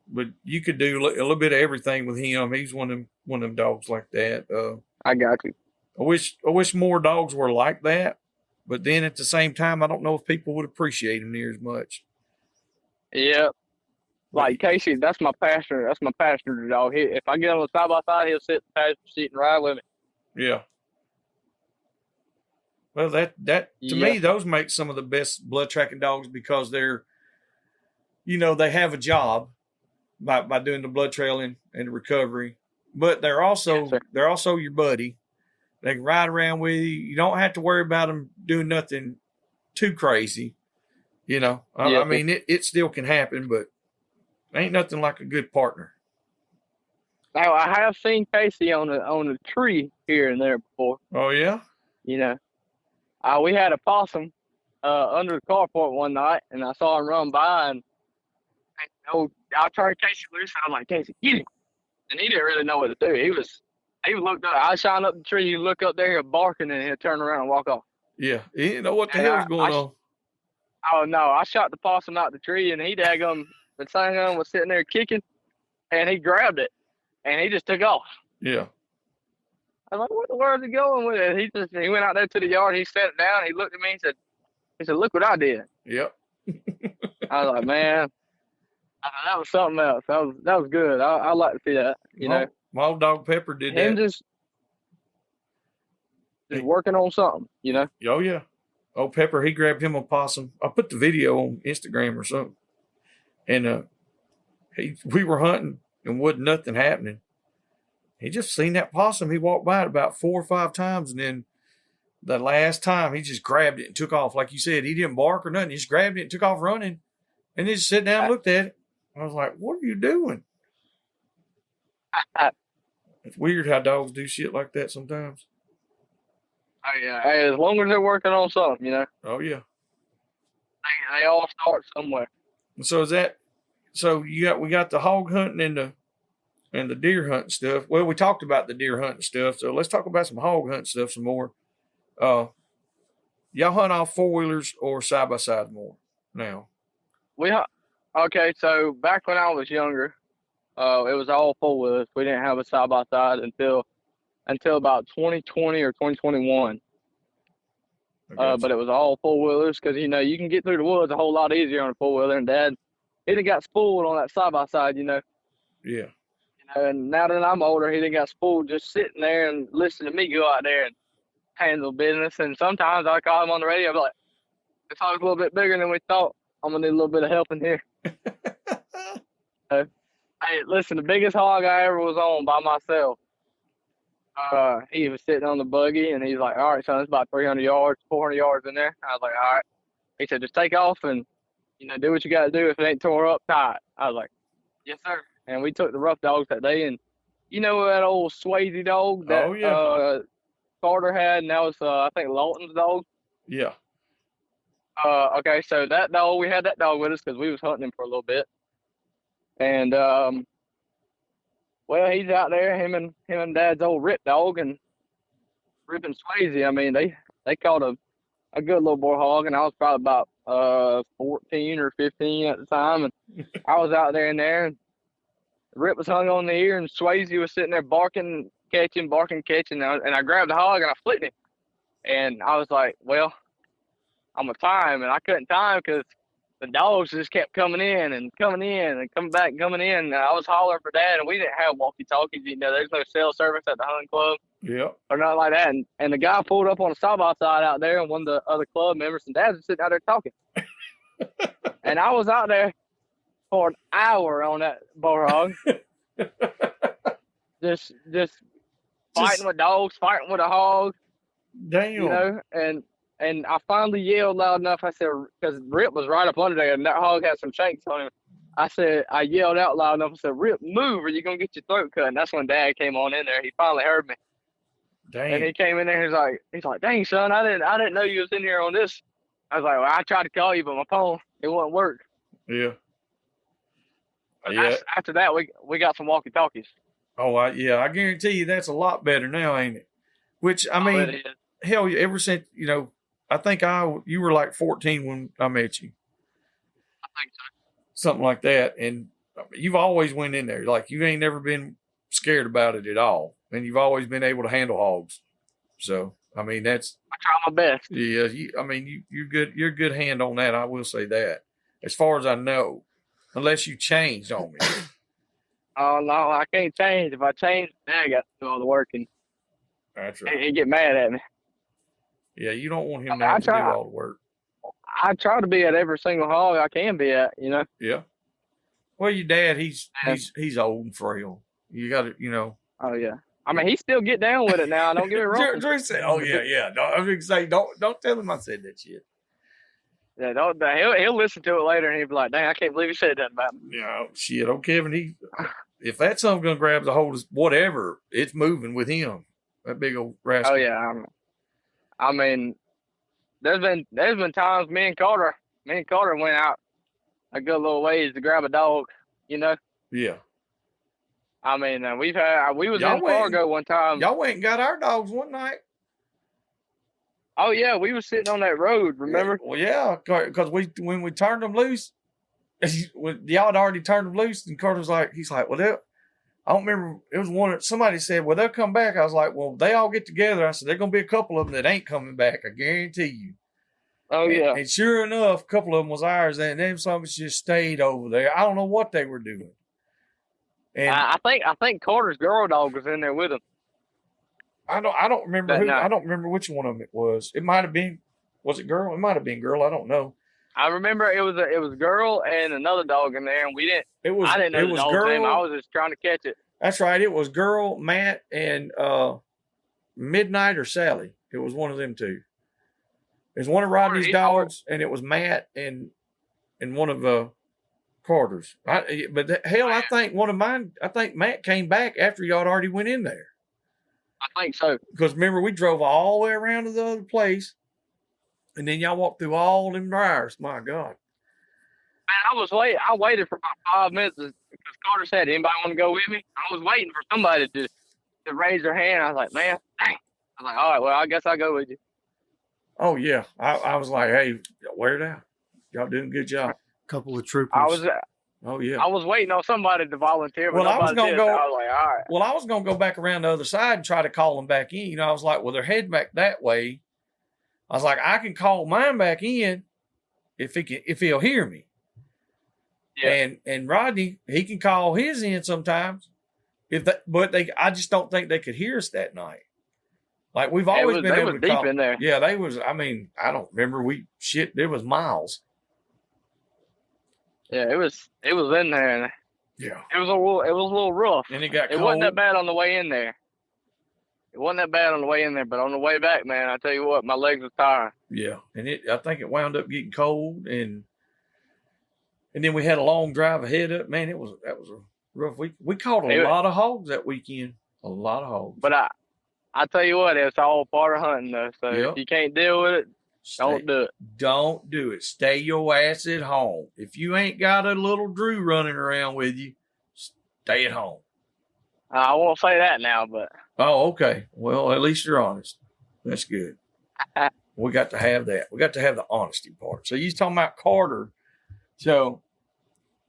But you could do a little bit of everything with him. He's one of them dogs like that. I got you. I wish more dogs were like that, but then at the same time, I don't know if people would appreciate him near as much. Yeah. Like Casey, that's my passenger dog. If I get on the side by side, he'll sit in the passenger seat and ride with me. Yeah. Well, that to me, those make some of the best blood tracking dogs, because they're, you know, they have a job by doing the blood trailing and the recovery, but they're also your buddy. They can ride around with you. You don't have to worry about them doing nothing too crazy. You know, I mean, it still can happen, but ain't nothing like a good partner. Now, I have seen Casey on a tree here and there before. Oh yeah. You know, we had a possum under the carport one night, and I saw him run by, and I turned Casey loose. I was like, Casey, get him! And he didn't really know what to do. He looked up. I shine up the tree. You look up there, he'll barking, and he'll turn around and walk off. Yeah, he didn't know what the hell's going on. Oh no! I shot the possum out the tree, and he daggum the sun was sitting there kicking, and he grabbed it, and he just took off. Yeah. I was like, "What the world is he going with it?" He went out there to the yard. He sat down. He looked at me. He said, "Look what I did." Yep. I was like, "Man, that was something else. That was good. I like to see that. You know, my old dog Pepper did him that. Just working on something. You know." Oh yeah. Old Pepper, he grabbed him a possum. I put the video on Instagram or something. And we were hunting and wasn't nothing happening. He just seen that possum. He walked by it about 4 or 5 times, and then the last time he just grabbed it and took off. Like you said, he didn't bark or nothing. He just grabbed it and took off running. And he just sat down and looked at it. I was like, what are you doing? It's weird how dogs do shit like that sometimes. Oh yeah. Hey, as long as they're working on something, you know. Oh yeah. They all start somewhere. So we got the hog hunting and the deer hunting stuff. Well, we talked about the deer hunting stuff, so let's talk about some hog hunting stuff some more. Y'all hunt off 4-wheelers or side by side more now? Okay, so back when I was younger, it was all 4-wheelers. We didn't have a side by side until about 2020 or 2021. But it was all 4-wheelers because, you know, you can get through the woods a whole lot easier on a 4-wheeler. And Dad, he done got spooled on that side-by-side, you know. Yeah. You know, and now that I'm older, he done got spooled just sitting there and listening to me go out there and handle business. And sometimes I call him on the radio, I'll be like, this hog's a little bit bigger than we thought. I'm going to need a little bit of help in here. Hey, listen, the biggest hog I ever was on by myself, he was sitting on the buggy, and he's like, all right, son, it's about 300 yards, 400 yards in there. I was like, all right. He said, just take off and, you know, do what you got to do. If it ain't tore up, tie it. I was like, yes, sir. And we took the rough dogs that day, and you know that old Swayze dog that Carter had, and that was, I think, Lawton's dog? Yeah. Okay, so that dog, we had that dog with us because we was hunting him for a little bit. And well, he's out there, him and Dad's old Rip dog and Rip and Swayze. I mean, they caught a good little boar hog, and I was probably about 14 or 15 at the time, and I was out there in there, and Rip was hung on the ear, and Swayze was sitting there barking, catching, and I grabbed the hog and I flicked him, and I was like, well, I'm gonna time, and I couldn't time because the dogs just kept coming in and coming back and coming in. And I was hollering for Dad, and we didn't have walkie-talkies. You know, there's no cell service at the hunting club. Yeah. Or nothing like that. And the guy pulled up on a side-by-side out there, and one of the other club members and Dads was sitting out there talking. And I was out there for an hour on that boar hog. just fighting with dogs, fighting with a hog. Damn. You know, and I finally yelled loud enough. I said, because Rip was right up under there, and that hog had some shanks on him. I yelled out loud enough. I said, Rip, move, or you're going to get your throat cut. And that's when Dad came on in there. He finally heard me. Dang. And he came in there. He's like, dang, son, I didn't know you was in here on this. I was like, well, I tried to call you, but my phone, it wouldn't work. Yeah. Yeah. After that, we got some walkie-talkies. Oh, I guarantee you that's a lot better now, ain't it? Which, I mean, hell, ever since, you know, I think you were like 14 when I met you. I think so. Something like that. And you've always went in there. Like, you ain't never been scared about it at all. And you've always been able to handle hogs. So, I mean, I try my best. Yeah, you're good. You're a good hand on that. I will say that. As far as I know, unless you changed on me. Oh, no, I can't change. If I change, Dad got to do all the work. And that's right. He'd get mad at me. Yeah, you don't want him to have to do all the work. I try to be at every single hog I can be at, you know. Yeah. Well, your dad, he's old and frail. You got to, you know. Oh yeah. I mean, he still get down with it now. Don't get me wrong. Drew said, "Oh yeah." I was gonna say, don't tell him I said that shit. Yeah, he'll listen to it later and he'll be like, "Dang, I can't believe he said that about me." Yeah, shit. Oh, Kevin, if that something gonna grab the hold of whatever, it's moving with him. That big old rascal. Oh yeah. I mean, there's been times me and Carter went out a good little ways to grab a dog, you know. Yeah. I mean, we was in Fargo one time. Y'all went and got our dogs one night. Oh yeah, we was sitting on that road. Remember? Well, yeah, because when we turned them loose, y'all had already turned them loose, and Carter was like, he's like, well, I don't remember. It was somebody said, well, they'll come back. I was like, well, they all get together. I said, there's gonna be a couple of them that ain't coming back. I guarantee you. Oh yeah. And sure enough, a couple of them was ours, and then some of us just stayed over there. I don't know what they were doing. And I think Carter's girl dog was in there with him. I don't remember I don't remember which one of them it was. It might have been. Was it girl? It might have been girl. I don't know. I remember it was girl and another dog in there, and we didn't. I didn't know the dog's name. I was just trying to catch it. That's right. It was girl, Matt, and Midnight or Sally. It was one of them two. It was one of Rodney's dogs, and it was Matt and one of Carter's. I think one of mine. I think Matt came back after y'all had already went in there. I think so. Because remember, we drove all the way around to the other place, and then y'all walked through all them briars. My God. Man, I waited for about 5 minutes because Carter said, anybody want to go with me? I was waiting for somebody to raise their hand. I was like, man, dang. I was like, all right, well, I guess I'll go with you. Oh, yeah. I was like, hey, wear it out. Y'all doing a good job. Couple of troopers. Oh, yeah. I was waiting on somebody to volunteer, but I was going to go. I was like, all right. Well, I was going to go back around the other side and try to call them back in. You know, I was like, well, they're heading back that way. I was like, I can call mine back in if he'll hear me. Yeah. And Rodney, he can call his in sometimes. I just don't think they could hear us that night. Like we've always been able to deep call. In there. Yeah, they was. I mean, I don't remember. There was miles. Yeah, it was in there. And yeah, it was a little rough. And it got cold. It wasn't that bad on the way in there. But on the way back, man, I tell you what, my legs were tired. Yeah, and I think it wound up getting cold, and then we had a long drive ahead of it. Man, that was a rough week. We caught a lot of hogs that weekend. A lot of hogs. But I tell you what, it's all part of hunting though. So if you can't deal with it, Don't do it. Don't do it. Stay your ass at home. If you ain't got a little Drew running around with you, stay at home. I won't say that now, but. Oh, okay. Well, at least you're honest. That's good. We got to have that. We got to have the honesty part. So you talking about Carter. So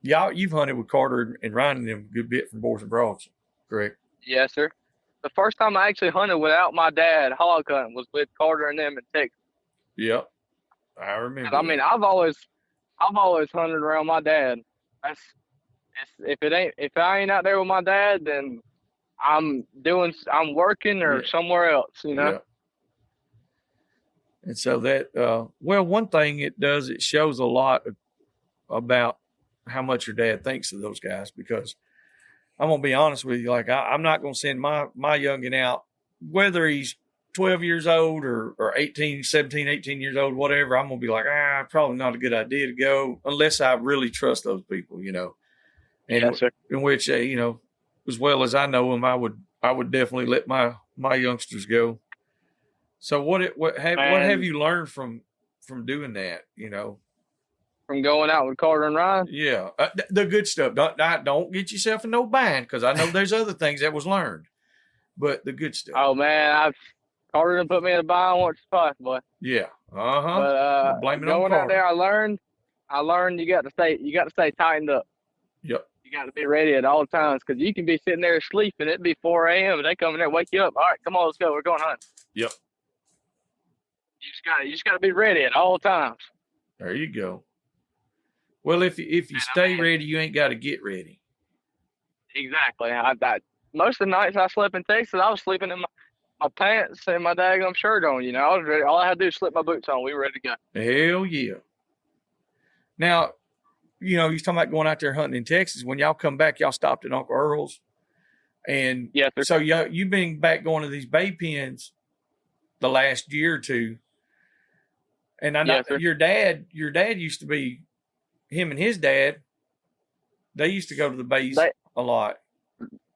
you've hunted with Carter and Ryan them a good bit from Boars and Broads, correct? Yes, sir. The first time I actually hunted without my dad hog hunting was with Carter and them in Texas. Yep. I remember. And I mean, I've always hunted around my dad. If I ain't out there with my dad, then I'm working or somewhere else, you know? Yeah. And so that, well, one thing it does, it shows a lot about how much your dad thinks of those guys, because I'm going to be honest with you. Like, I'm not going to send my youngin out, whether he's 12 years old or 17, 18 years old, whatever. I'm going to be like, probably not a good idea to go unless I really trust those people, you know, and Yes, sir. in which, you know, as well as I know them, I would definitely let my youngsters go. So what have you learned from doing that, you know? From going out with Carter and Ryan? Yeah. The good stuff. Don't get yourself in no bind, because I know there's other things that was learned, but the good stuff. Oh, man, Carter done put me in a bind once or twice, boy. Yeah. Uh-huh. But blame it going on out there, I learned you got to stay tightened up. Yep. You got to be ready at all times, because you can be sitting there asleep and it'd be 4 a.m. and they come in there, wake you up. All right, come on, let's go. We're going hunting. Yep. You just got to be ready at all times. There you go. Well, if you stay ready, you ain't got to get ready. Exactly. Most of the nights I slept in Texas, I was sleeping in my pants and my daggum shirt on. You know, I was ready. All I had to do was slip my boots on. We were ready to go. Hell yeah. Now, you know, you're talking about going out there hunting in Texas. When y'all come back, y'all stopped at Uncle Earl's. And yes, sir. So you've been back going to these bay pens the last year or two. And I know your dad used to be, him and his dad, they used to go to the bays a lot.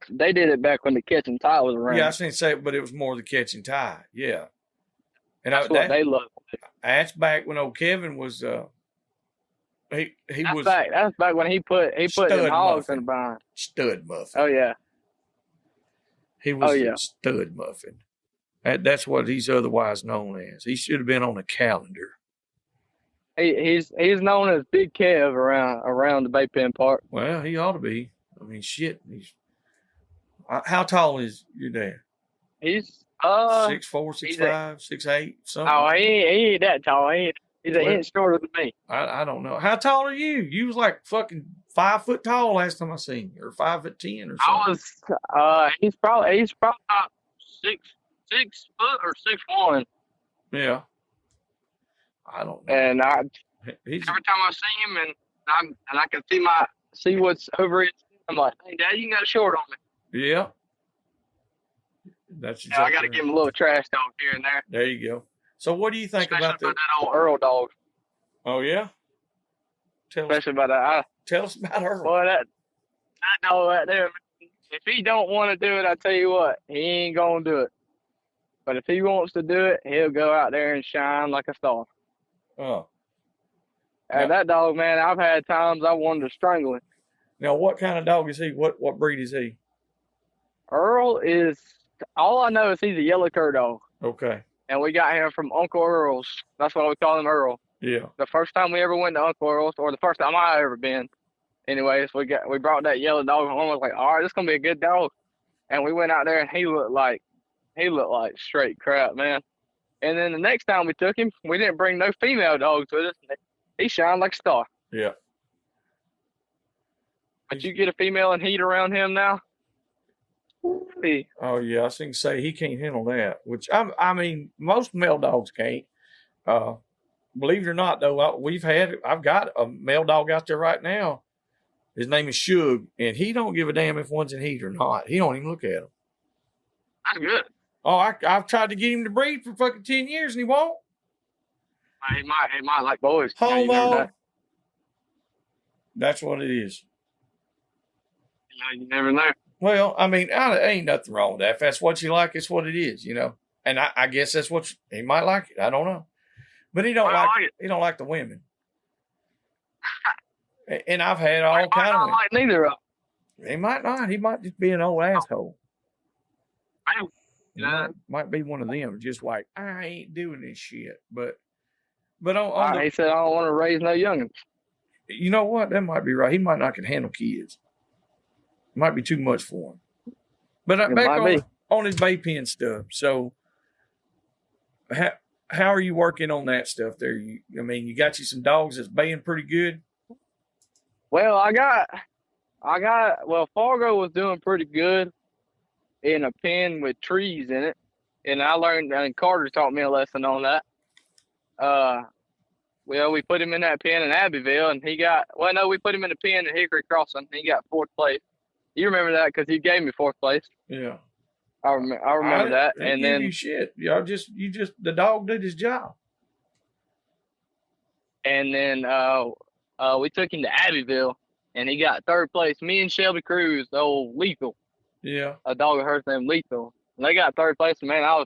They did it back when the catch and tie was around. Yeah, I was going to say, but it was more the catch and tie. Yeah. And that's what they loved. That's back when old Kevin was, that's back when he put them hogs in the bind. Stud muffin. Oh, yeah. He was a stud muffin. That's what he's otherwise known as. He should have been on a calendar. He's known as Big Kev around the Bay Pen Park. Well, he ought to be. I mean, shit. How tall is your dad? He's 6'4", 6'5", 6'8", something. Oh, he ain't that tall. He's an inch shorter than me. I don't know. How tall are you? You was like fucking 5 foot tall last time I seen you, or 5'10" or something. I was. He's probably about 6 foot or 6'1". Yeah. I don't know. And every time I see him and I can see what's over it, I'm like, hey, Dad, you got a short on me. Yeah. That's exactly I got to give him a little trash talk here and there. There you go. So what do you think Especially about that old Earl dog? Oh, yeah? Tell us about that. Tell us about Earl. Boy, that dog right there, man, if he don't want to do it, I tell you what, he ain't going to do it. But if he wants to do it, he'll go out there and shine like a star. Oh. And that dog, man, I've had times I wanted to strangle him. Now, what kind of dog is he? What breed is he? Earl is, all I know is he's a yellow cur dog. Okay. And we got him from Uncle Earl's. That's why we call him Earl. Yeah. The first time we ever went to Uncle Earl's, or the first time I ever been. Anyways, we brought that yellow dog home. I was like, all right, this is gonna be a good dog. And we went out there and he looked like straight crap, man. And then the next time we took him, we didn't bring no female dogs with us. He shined like a star. Yeah. But you get a female and heat around him now. Oh yeah, I was going to say he can't handle that. Which I mean, most male dogs can't. Believe it or not, though, I've got a male dog out there right now. His name is Shug, and he don't give a damn if one's in heat or not. He don't even look at them. That's good. Oh, I've tried to get him to breed for fucking 10 years, and he won't. He might like boys. Homo. That's what it is. You never know. Well, I mean, ain't nothing wrong with that. If that's what you like, it's what it is, you know. And I guess that's what he might like it. I don't know. But he don't I like like it. he don't like the women. And I've had all I kind of don't women. like neither of them. He might not. He might just be an old asshole. You know, Might be one of them. Just like, I ain't doing this shit. But on he said, I don't want to raise no youngins. you know what? That might be right. He might not can handle kids. Might be too much for him. But It back might be. on his bay pen stuff. So how are you working on that stuff there? You got you some dogs that's baying pretty good? Well, well, Fargo was doing pretty good in a pen with trees in it. And I learned, and Carter taught me a lesson on that. Well, we put him in that pen in Abbeville, and we put him in a pen at Hickory Crossing, and he got 4th place. You remember that because he gave me 4th place. Yeah. I remember that. And then you shit. The dog did his job. And then we took him to Abbeville, and he got 3rd place. Me and Shelby Cruz, the old Lethal. Yeah. A dog of hers named Lethal. And they got 3rd place, and man,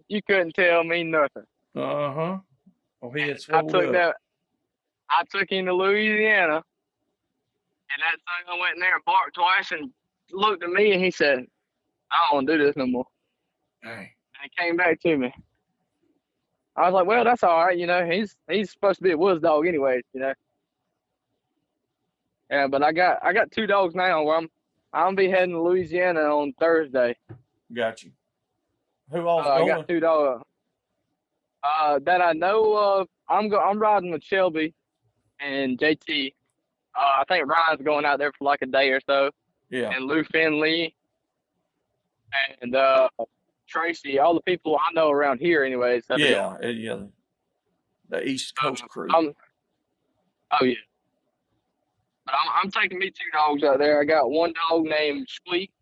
you couldn't tell me nothing. Uh-huh. Oh, he had I took him to Louisiana, and that son went in there and barked twice and looked at me, and he said, I don't want to do this no more. Dang. And he came back to me. I was like, well, that's all right, he's supposed to be a woods dog anyways, Yeah, but I got 2 dogs now where I'm gonna be heading to Louisiana on Thursday. Got you. Who all's going? I got 2 dogs. That I know of. I'm riding with Shelby and JT. I think Ryan's going out there for like a day or so. Yeah. And Lou Finley and Tracy, all the people I know around here anyways. Yeah. The East Coast crew. Oh yeah. But I'm taking me 2 dogs out there. I got 1 dog named Squeak.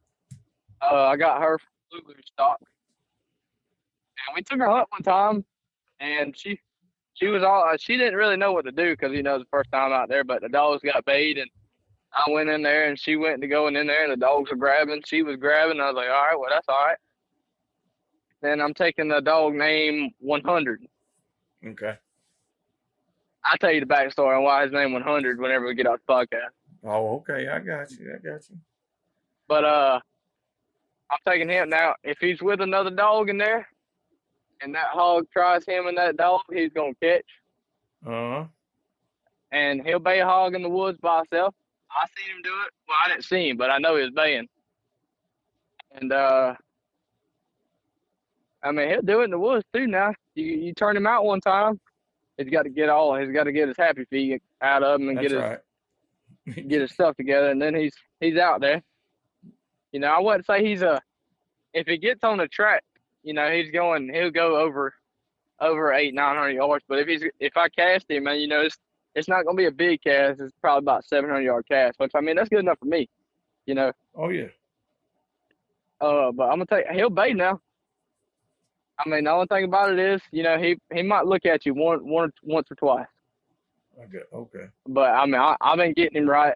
I got her from Lulu stock. And we took her hunt one time, and she was she didn't really know what to do because it was the first time out there. But the dogs got bait, and I went in there, and she went to going in there, and the dogs were grabbing. She was grabbing. I was like, all right, well that's all right. Then I'm taking the dog named 100. Okay. I'll tell you the backstory on why his name 100 whenever we get off the podcast. Oh, okay. I got you. But I'm taking him now. If he's with another dog in there, and that hog tries him and that dog, he's gonna catch. Uh-huh. And he'll bay a hog in the woods by himself. I seen him do it. Well, I didn't see him, but I know he was baying. And he'll do it in the woods too. Now you turn him out one time, he's got to get his happy feet out of him and get his stuff together, and then he's out there. I wouldn't say if he gets on the track, he'll go over 800-900 yards. But if I cast him, man, it's not gonna be a big cast. It's probably about 700-yard cast, which that's good enough for me. Oh yeah. But I'm gonna he'll bait now. The only thing about it is, he might look at you once or twice. Okay. But I've been getting him right,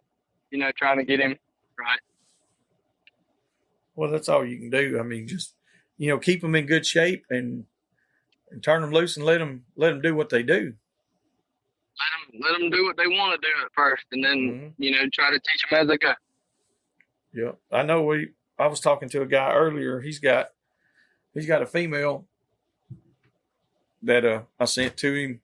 trying to get him right. Well, that's all you can do. Just keep them in good shape and turn them loose and let them do what they do. Let them do what they want to do at first, and then try to teach them as they go. Yeah, I know. I was talking to a guy earlier. He's got a female that I sent to him,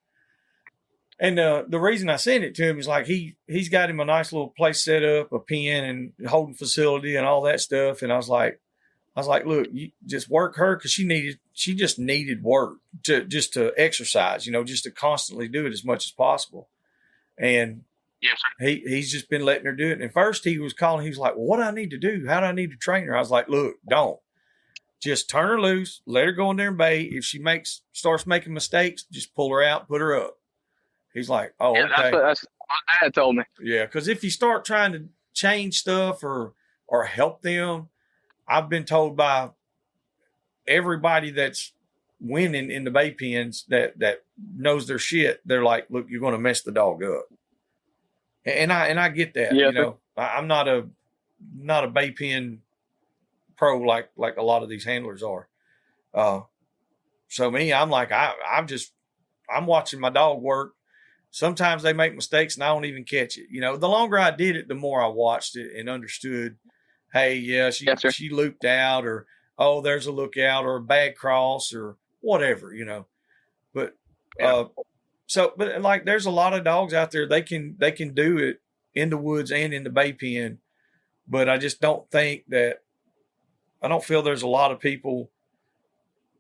and the reason I sent it to him is like he's got him a nice little place set up, a pen and holding facility and all that stuff. And I was like, look, you just work her because she just needed work to exercise, just to constantly do it as much as possible. And yes, sir. He's just been letting her do it. And first he was calling, he was like, well, what do I need to do? How do I need to train her? I was like, look, don't. Just turn her loose, let her go in there and bay. If she starts making mistakes, just pull her out, put her up. He's like, oh, yeah, okay. That's what Dad told me. Yeah, because if you start trying to change stuff or help them, I've been told by everybody that's winning in the bay pens that knows their shit, they're like, look, you're going to mess the dog up. And I get that. Yeah, I'm not a bay pen pro like a lot of these handlers are. So me, I'm like, I I'm watching my dog work. Sometimes they make mistakes and I don't even catch it. The longer I did it, the more I watched it and understood, hey, yeah, she looped out, or, oh, there's a lookout, or a bad cross, or whatever, But but like there's a lot of dogs out there, they can do it in the woods and in the bay pen. But I just don't think that I don't feel there's a lot of people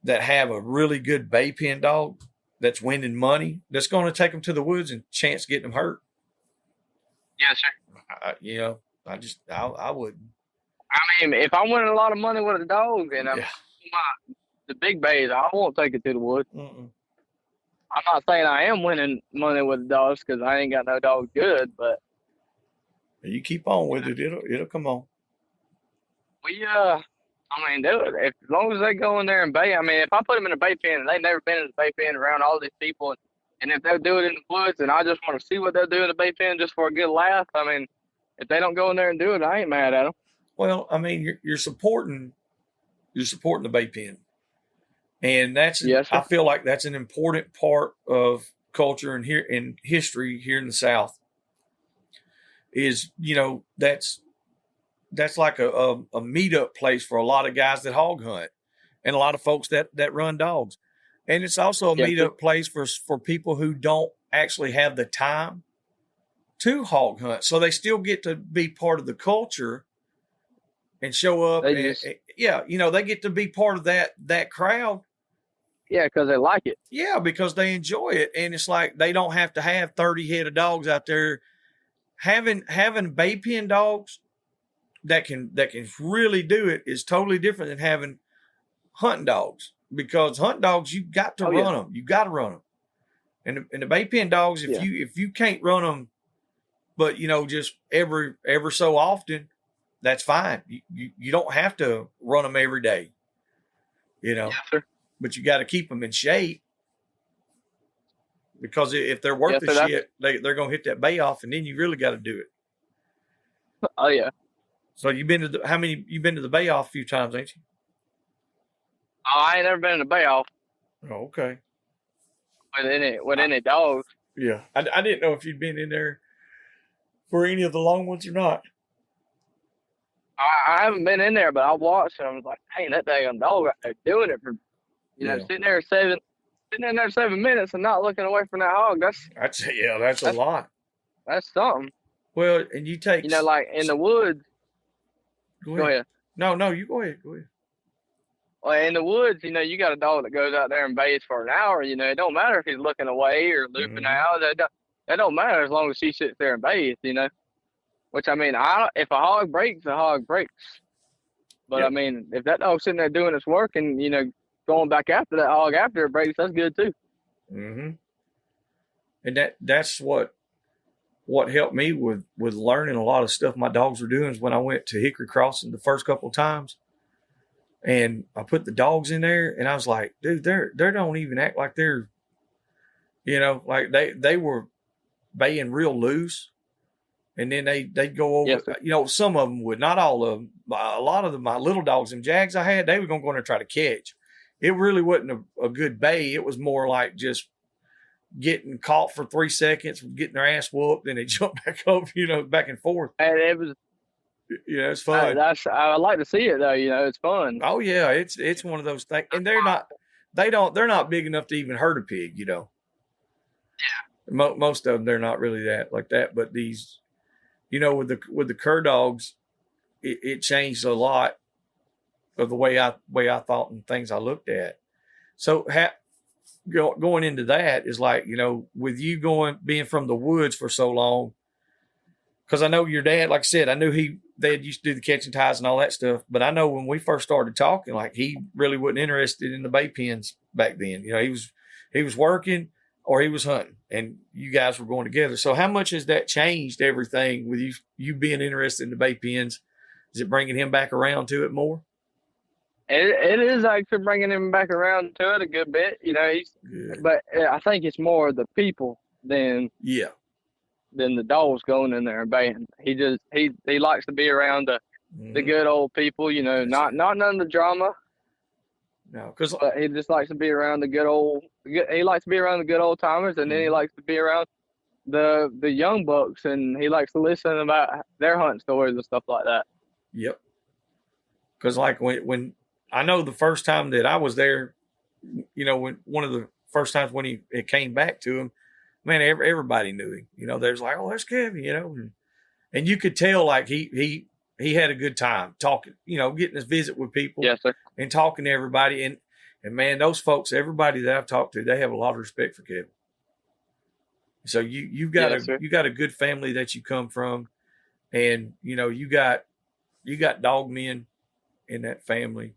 that have a really good bay pen dog that's winning money that's going to take them to the woods and chance getting them hurt. Yes, sir. I wouldn't. I mean, if I'm winning a lot of money with a dog and I'm the big bays, I won't take it to the woods. Mm-mm. I'm not saying I am winning money with the dogs because I ain't got no dog good, but You keep on with it, it'll come on. as long as they go in there and bay, I mean, if I put them in a bay pen and they've never been in a bay pen around all these people, and if they'll do it in the woods and I just want to see what they'll do in the bay pen just for a good laugh, I mean, if they don't go in there and do it, I ain't mad at them. Well, I mean, you're supporting the bay pen. And I feel like that's an important part of culture and here in history here in the South is, that's like a meetup place for a lot of guys that hog hunt and a lot of folks that run dogs. And it's also a meetup place for people who don't actually have the time to hog hunt. So they still get to be part of the culture and show up. They get to be part of that crowd. Yeah, because they like it. Yeah, because they enjoy it. And it's like they don't have to have 30 head of dogs out there. Having bay pen dogs that can really do it is totally different than having hunting dogs. Because hunting dogs, you got to run them. You got to run them. And the bay pen dogs, if you can't run them, but just ever so often, that's fine. You don't have to run them every day. Yes, sir. But you got to keep them in shape because if they're worth the shit, they're going to hit that bay off, and then you really got to do it. Oh yeah. So you've been to the bay off a few times, ain't you? Oh, I ain't never been in the bay off. Oh, okay. With any dogs. Yeah, I didn't know if you'd been in there for any of the long ones or not. I haven't been in there, but I watched and I was like, dang, that damn dog out there doing it for, sitting there 7 minutes and not looking away from that hog. That's a lot. That's something. Well, and you take, like in the woods. Go ahead. No, you go ahead. Well, in the woods, you got a dog that goes out there and bays for an hour. It don't matter if he's looking away or looping out. That don't matter as long as she sits there and bays. Which I mean, if a hog breaks, a hog breaks. But I mean, if that dog's sitting there doing its work and going back after that hog after it breaks, that's good too. Mm-hmm. And that's what helped me with learning a lot of stuff my dogs were doing is when I went to Hickory Crossing the first couple of times, and I put the dogs in there, and I was like, dude, they don't even act like they're, like they were baying real loose. And then they'd go over, some of them would, not all of them, a lot of them, my little dogs, them Jags I had, they were going to go in there and try to catch. It really wasn't a good bay. It was more like just getting caught for 3 seconds, getting their ass whooped, and they jump back over, back and forth. And it was, it's fun. I like to see it though. It's fun. Oh yeah, it's one of those things, and they're not big enough to even hurt a pig, Yeah. Most of them, they're not really like that, but these. With the cur dogs, it changed a lot of the way I thought and things I looked at. So going into that is like, with you being from the woods for so long, because I know your dad, like I said, I knew they used to do the catching ties and all that stuff. But I know when we first started talking, like he really wasn't interested in the bay pens back then. He was working or he was hunting, and you guys were going together. So how much has that changed everything with you being interested in the bay pens? Is it bringing him back around to it more? It is actually bringing him back around to it a good bit. But I think it's more the people than the dogs going in there and baying. He likes to be around the good old people. Not none of the drama. No, because But he just likes to be around the good old. He likes to be around the good old timers, and then he likes to be around the young bucks, and he likes to listen about their hunting stories and stuff like that. yep. Because like when I know the first time that I was there, when one of the first times when it came back to him, man, everybody knew him. There's like, oh, there's Kevin, and you could tell like he had a good time talking, getting his visit with people, Yes, sir. and talking to everybody. And man, those folks, everybody that I've talked to, they have a lot of respect for Kevin. So you've got you got a good family that you come from, and you got dog men in that family.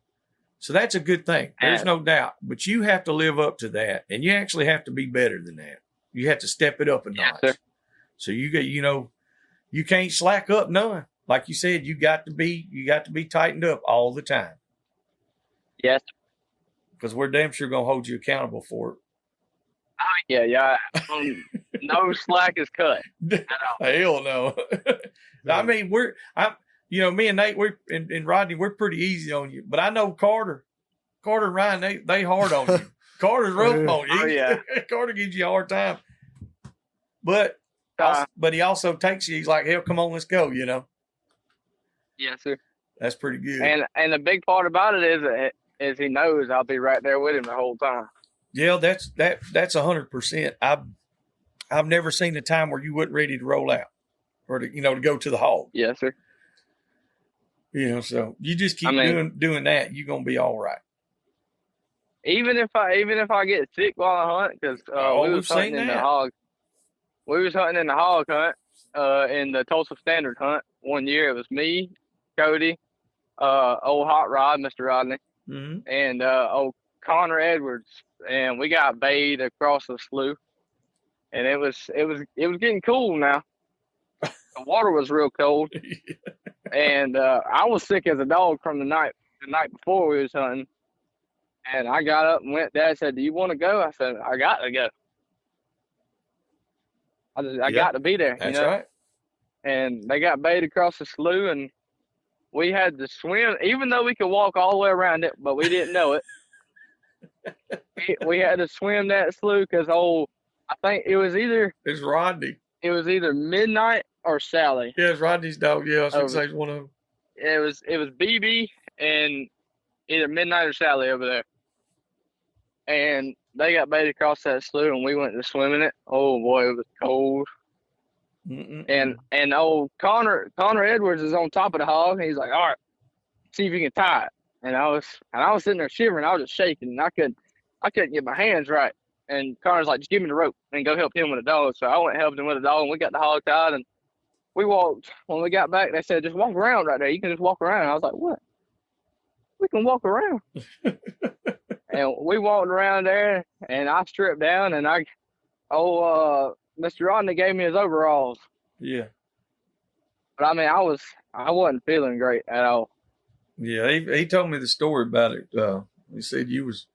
So that's a good thing. There's no doubt. But you have to live up to that, and you actually have to be better than that. You have to step it up a notch. Sir. So you can't slack up none. Like you said, you got to be tightened up all the time. Yes. Because we're damn sure gonna hold you accountable for it. Yeah. No slack is cut. Hell no. I mean, me and Nate, and Rodney, we're pretty easy on you. But I know Carter and Ryan, they hard on you. Carter's rough on you. Oh, yeah. Carter gives you a hard time. But he also takes you. He's like, hell, come on, let's go. Yes, sir. That's pretty good. And the big part about it is he knows I'll be right there with him the whole time. Yeah, that's 100%. I've never seen a time where you wasn't ready to roll out or to go to the hog. Yes, sir. So you just keep doing that, you're gonna be all right. Even if I get sick while I hunt, because we was hunting in the hog. We was hunting in the hog hunt, in the Tulsa Standard hunt one year. It was me, Cody, old Hot Rod, Mr. Rodney, and old Connor Edwards, and we got bayed across the slough, and it was getting cool now. The water was real cold, and I was sick as a dog from the night before we was hunting. And I got up and went. Dad said, "Do you want to go?" I said, "I got to go. I got to be there." That's right. And they got bayed across the slough, and we had to swim, even though we could walk all the way around it, but we didn't know it. we had to swim that slough because I think it was Rodney. It was either Midnight or Sally. Yeah, it's Rodney's dog. Yeah, I was going to say it's one of them. It was BB and either Midnight or Sally over there. And they got bayed across that slough, and we went to swim in it. Oh boy, it was cold. And old Connor Edwards is on top of the hog, and he's like, "All right, see if you can tie it." And I was sitting there shivering. I was just shaking, and I couldn't get my hands right. And Connor's like, "Just give me the rope and go help him with the dog." So I went and helped him with the dog, and we got the hog tied. And we walked. When we got back, they said, "Just walk around right there. You can just walk around." And I was like, "What? We can walk around." And we walked around there, and I stripped down, and Mr. Rodney gave me his overalls. Yeah. But I mean, I wasn't feeling great at all. Yeah, he told me the story about it. He said you was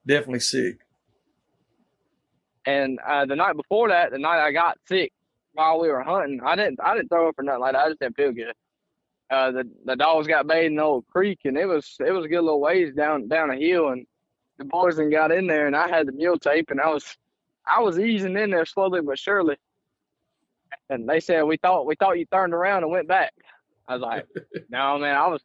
definitely sick. And the night before that, the night I got sick while we were hunting, I didn't throw up or nothing like that. I just didn't feel good. The dogs got bathed in the old creek, and it was a good little ways down a hill, and the boys then got in there, and I had the mule tape, and I was easing in there slowly but surely. And they said, we thought you turned around and went back. I was like, "No, man,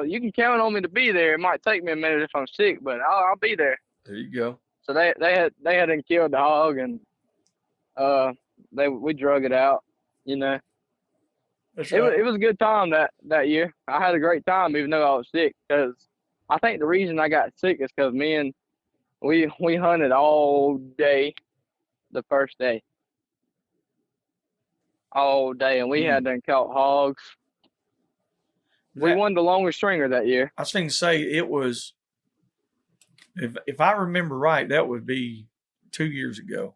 you can count on me to be there. It might take me a minute if I'm sick, but I'll be there." There you go. So they had killed the hog, and we drug it out. That's right. It was a good time that year. I had a great time, even though I was sick, because I think the reason I got sick is because we hunted all day the first day. All day, and we had done caught hogs. We won the longest stringer that year. I was going to say it was, if I remember right, that would be 2 years ago.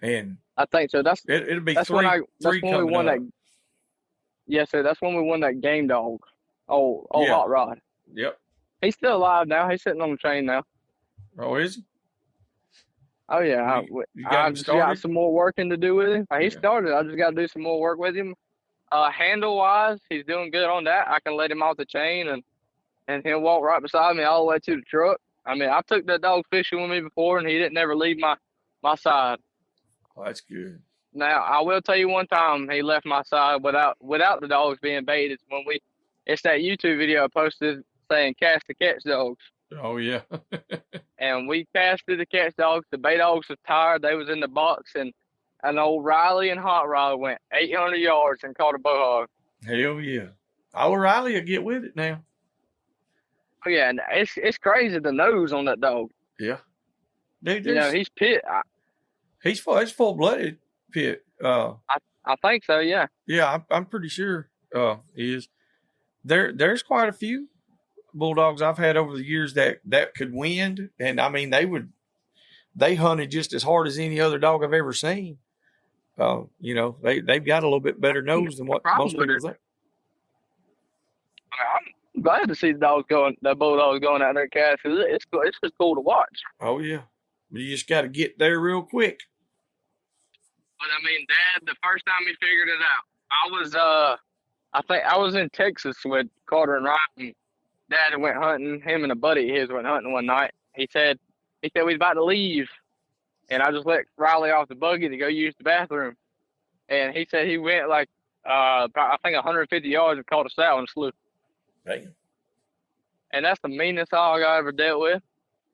And I think so. It'll be that's three when we won up. that. Yes, sir. That's when we won that game dog. Old Hot Rod. Yep. He's still alive now. He's sitting on the chain now. Oh, is he? Oh yeah. You got him I've just started? got some more working to do with him. He started. I just got to do some more work with him. Handle wise, he's doing good on that. I can let him off the chain, and and he'll walk right beside me all the way to the truck. I mean, I took that dog fishing with me before, and he didn't ever leave my side. Oh, that's good. Now, I will tell you one time he left my side without the dogs being baited. It's that YouTube video I posted saying cast to catch dogs. Oh yeah. And we casted the catch dogs. The bait dogs was tired. They was in the box, and an old Riley and Hot Rod went 800 yards and caught a bowhog. Hell yeah. Old Riley will get with it now. Oh yeah, and it's crazy the nose on that dog. Yeah. Dude, He's pit. he's full blooded pit. I think so. Yeah. Yeah, I'm pretty sure he is. There's quite a few bulldogs I've had over the years that could win, and I mean they hunted just as hard as any other dog I've ever seen. They've got a little bit better nose than what most people think. I'm glad to see the bulldogs going out there cast. It's just cool to watch. Oh yeah, but you just got to get there real quick. But I mean, Dad, the first time he figured it out, I think I was in Texas with Carter and Ryan. Dad went hunting. Him and a buddy of his went hunting one night. He said we was about to leave, and I just let Riley off the buggy to go use the bathroom. And he said he went like I think 150 yards and caught a sow in a slough. Damn. And that's the meanest hog I ever dealt with.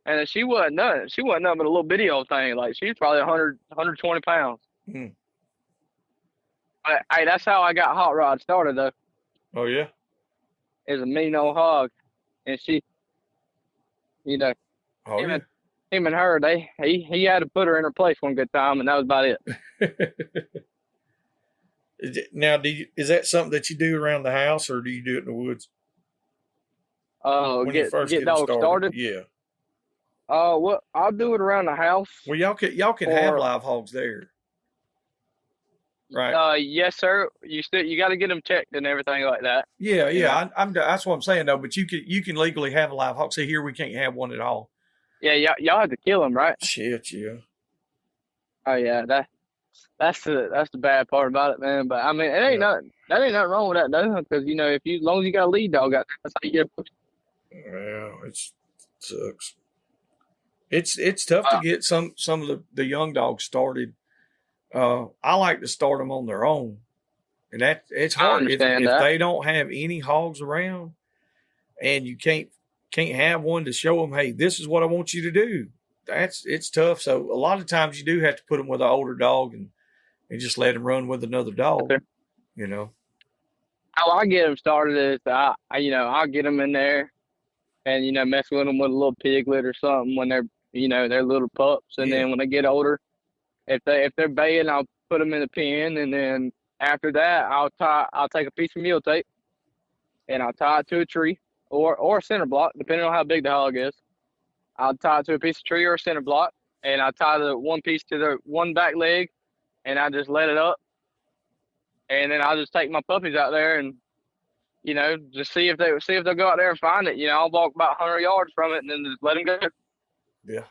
And she wasn't nothing. She wasn't nothing but a little bitty old thing. Like she was probably 120 pounds. Mm. But hey, that's how I got Hot Rod started though. Oh yeah. Is a mean old hog, and she, Oh him, yeah. him and her, he had to put her in her place one good time, and that was about it. Now, is that something that you do around the house, or do you do it in the woods? When you first Get dogs started. Yeah. Well, I'll do it around the house. Well, y'all can have live hogs there, right? Yes, sir. You got to get them checked and everything like that. Yeah. That's what I'm saying though. But you can legally have a live hog. See, here we can't have one at all. Yeah, y'all have to kill them, right? Shit, yeah. Oh yeah, that's the bad part about it, man. But I mean, it ain't nothing. That ain't nothing wrong with that, though. Because as long as you got a lead dog out there, that's how you get pushed. Well, it sucks. It's tough to get some of the young dogs started. I like to start them on their own, and it's hard if they don't have any hogs around, and you can't have one to show them, hey, this is what I want you to do. It's tough. So a lot of times you do have to put them with an older dog and just let them run with another dog. Okay. How I get them started is I'll get them in there and mess with them with a little piglet or something when they're little pups, and then when they get older, if they're baying, I'll put them in the pen, and then after that I'll take a piece of mule tape and I'll tie it to a tree or a center block, depending on how big the hog is. I'll tie it to a piece of tree or a center block, and I'll tie the one piece to the one back leg, and I just let it up. And then I'll just take my puppies out there and, just see if they'll go out there and find it. I'll walk about 100 yards from it and then just let them go. Yeah.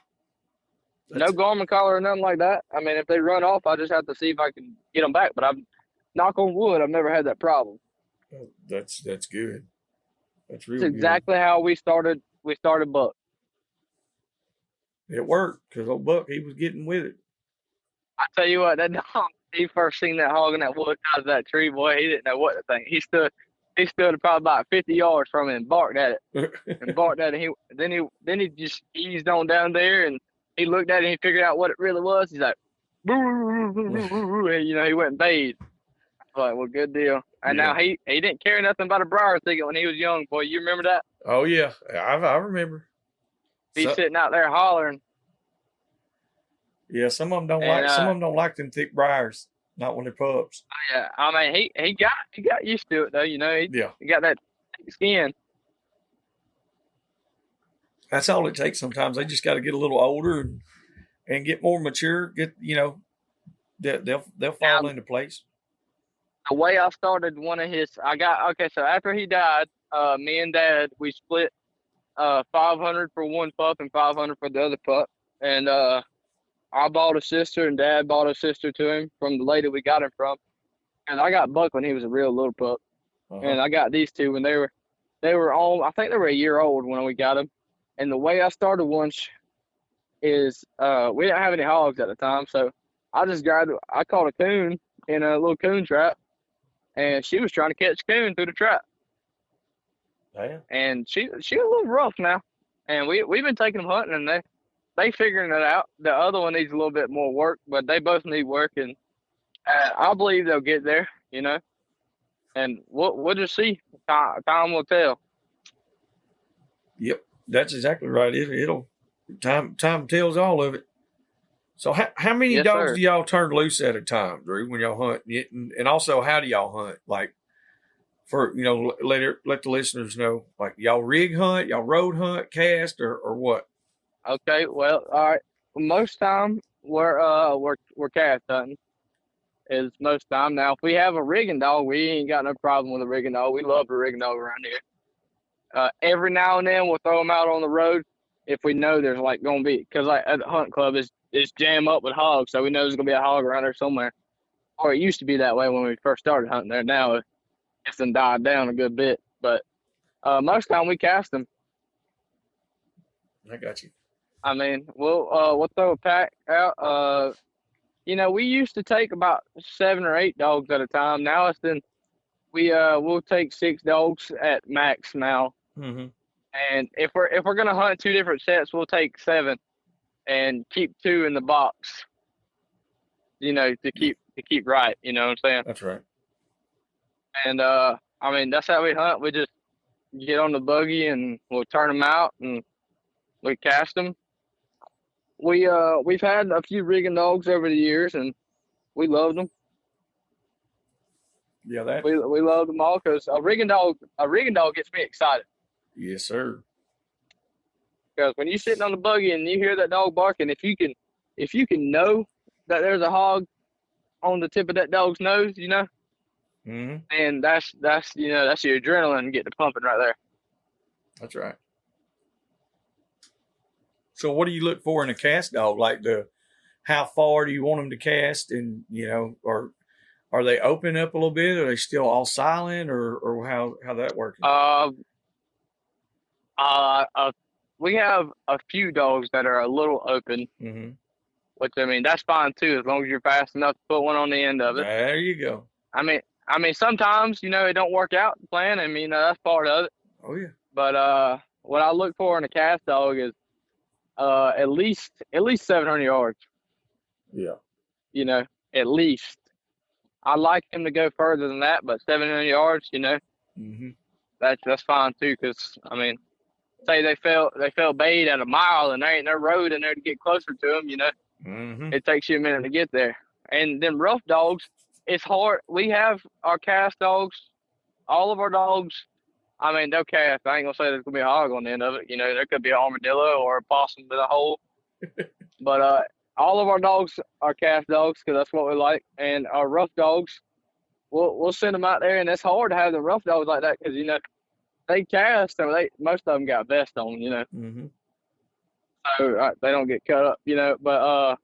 No Garmin collar or nothing like that. I mean, if they run off, I just have to see if I can get them back. But knock on wood, I've never had that problem. Oh, that's good. That's really That's exactly how we started Buck. It worked because old Buck, he was getting with it. I tell you what, that dog, he first seen that hog in that wood out of that tree, boy, he didn't know what to think. He stood probably about 50 yards from it and barked at it. And then he just eased on down there, and he looked at it and he figured out what it really was. He's like, and, he went and bayed. I was like, well, good deal. And now he didn't care nothing about a briar thicket when he was young, boy. You remember that? Oh yeah, I remember. He's sitting out there hollering. Yeah, some of them don't like them thick briars. Not when they're pups. Yeah, I mean he got used to it though. He got that thick skin. That's all it takes. Sometimes they just got to get a little older and get more mature. They'll fall into place. The way I started one of his, so after he died, me and Dad, we split 500 for one pup and 500 for the other pup. And I bought a sister and Dad bought a sister to him from the lady we got him from. And I got Buck when he was a real little pup. And I got these two when they They were on. I think they were a year old when we got them. And the way I started one is we didn't have any hogs at the time, so I caught a coon in a little coon trap, and she was trying to catch coon through the trap. Damn. And she's a little rough now, and we've been taking them hunting, and they figuring it out. The other one needs a little bit more work, but they both need work, and I believe they'll get there, you know. And we'll just see. Time will tell. Yep, that's exactly right. It'll time tells all of it. So how many Yes, dogs sir. do y'all turn loose at a time, Drew, when y'all hunt? And also, how do y'all hunt? Like, for let the listeners know, like, y'all rig hunt, y'all road hunt, cast, or what? Okay, well, all right. Most time we're cast hunting is most time. Now, if we have a rigging dog, we ain't got no problem with a rigging dog. We love the rigging dog around here. Every now and then we'll throw them out on the road if we know there's like gonna be, because like at the hunt club it's jam up with hogs, so we know there's gonna be a hog around there somewhere. Or it used to be that way when we first started hunting there. Now it's done died down a good bit, but most time we cast them. I got you. I mean, we'll throw a pack out. You know, we used to take about 7 or 8 dogs at a time. Now we'll take 6 dogs at max now. Mm-hmm. And if we're gonna hunt 2 different sets, we'll take 7 and keep 2 in the box. You know, to keep right. You know what I'm saying? That's right. And I mean, that's how we hunt. We just get on the buggy and we'll turn them out and we cast them. We've had a few rigging dogs over the years, and we loved them. Yeah, We love them all because a rigging dog gets me excited. Yes, sir. Because when you're sitting on the buggy and you hear that dog barking, if you can know that there's a hog on the tip of that dog's nose, you know, Mm-hmm. and that's your adrenaline getting pumping right there. That's right. So what do you look for in a cast dog? Like how far do you want them to cast, and or are they open up a little bit? Are they still all silent, or how that working? We have a few dogs that are a little open, Mm-hmm. which I mean that's fine too, as long as you're fast enough to put one on the end of it. There you go. I mean sometimes it don't work out the plan. I mean that's part of it. Oh yeah. But what I look for in a cast dog is at least 700 yards. Yeah. You know, at least. I like him to go further than that, but 700 yards, Mm-hmm. that's fine too. Because I mean, say they fell bait at a mile and there ain't no road in there to get closer to them. Mm-hmm. It takes you a minute to get there. And then rough dogs, it's hard. We have our cast dogs, all of our dogs. I mean, they'll cast. I ain't gonna say there's gonna be a hog on the end of it. There could be an armadillo or a possum with a hole. But all of our dogs are cast dogs because that's what we like. And our rough dogs, we'll send them out there, and it's hard to have the rough dogs like that because they cast and most of them got vests on, Mm-hmm. so they don't get cut up, But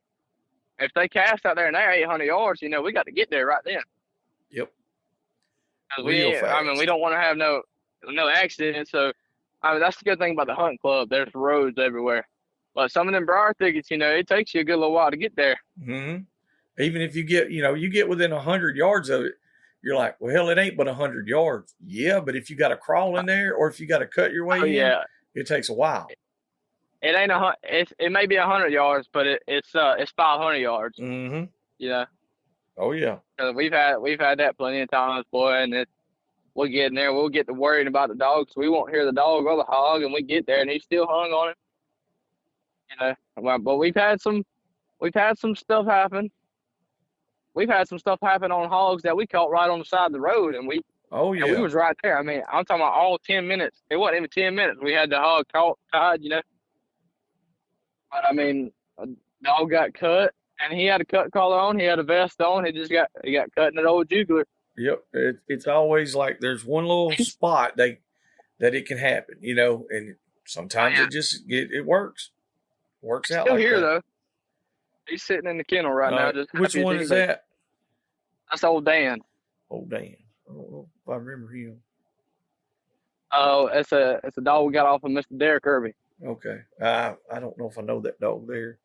if they cast out there and they're 800 yards, we got to get there right then. Yep. We don't want to have no accidents. So I mean, that's the good thing about the hunt club. There's roads everywhere. But some of them briar thickets, it takes you a good little while to get there. Mm-hmm. Even if you get within 100 yards of it, you're like, well, hell, it ain't but 100 yards. Yeah, but if you got to crawl in there, or if you got to cut your way in, it takes a while. It ain't it may be 100 yards, but it's 500 yards. Mm-hmm. Oh yeah. We've had that plenty of times, boy, and we'll get in there, we'll get to worrying about the dogs. We won't hear the dog or the hog, and we get there, and he's still hung on it. But we've had some stuff happen. We've had some stuff happen on hogs that we caught right on the side of the road, and we was right there. I mean, I'm talking about all 10 minutes. It wasn't even 10 minutes. We had the hog tied, But I mean, a dog got cut, and he had a cut collar on. He had a vest on. He got cut in an old jugular. Yep. It's always like there's one little spot that it can happen, and sometimes it works. Works out. Still like here that. Though. He's sitting in the kennel right now. Just which one is that? That's old Dan. Old Dan. I don't know if I remember him. Oh, it's a dog we got off of Mr. Derek Kirby. Okay. I don't know if I know that dog there,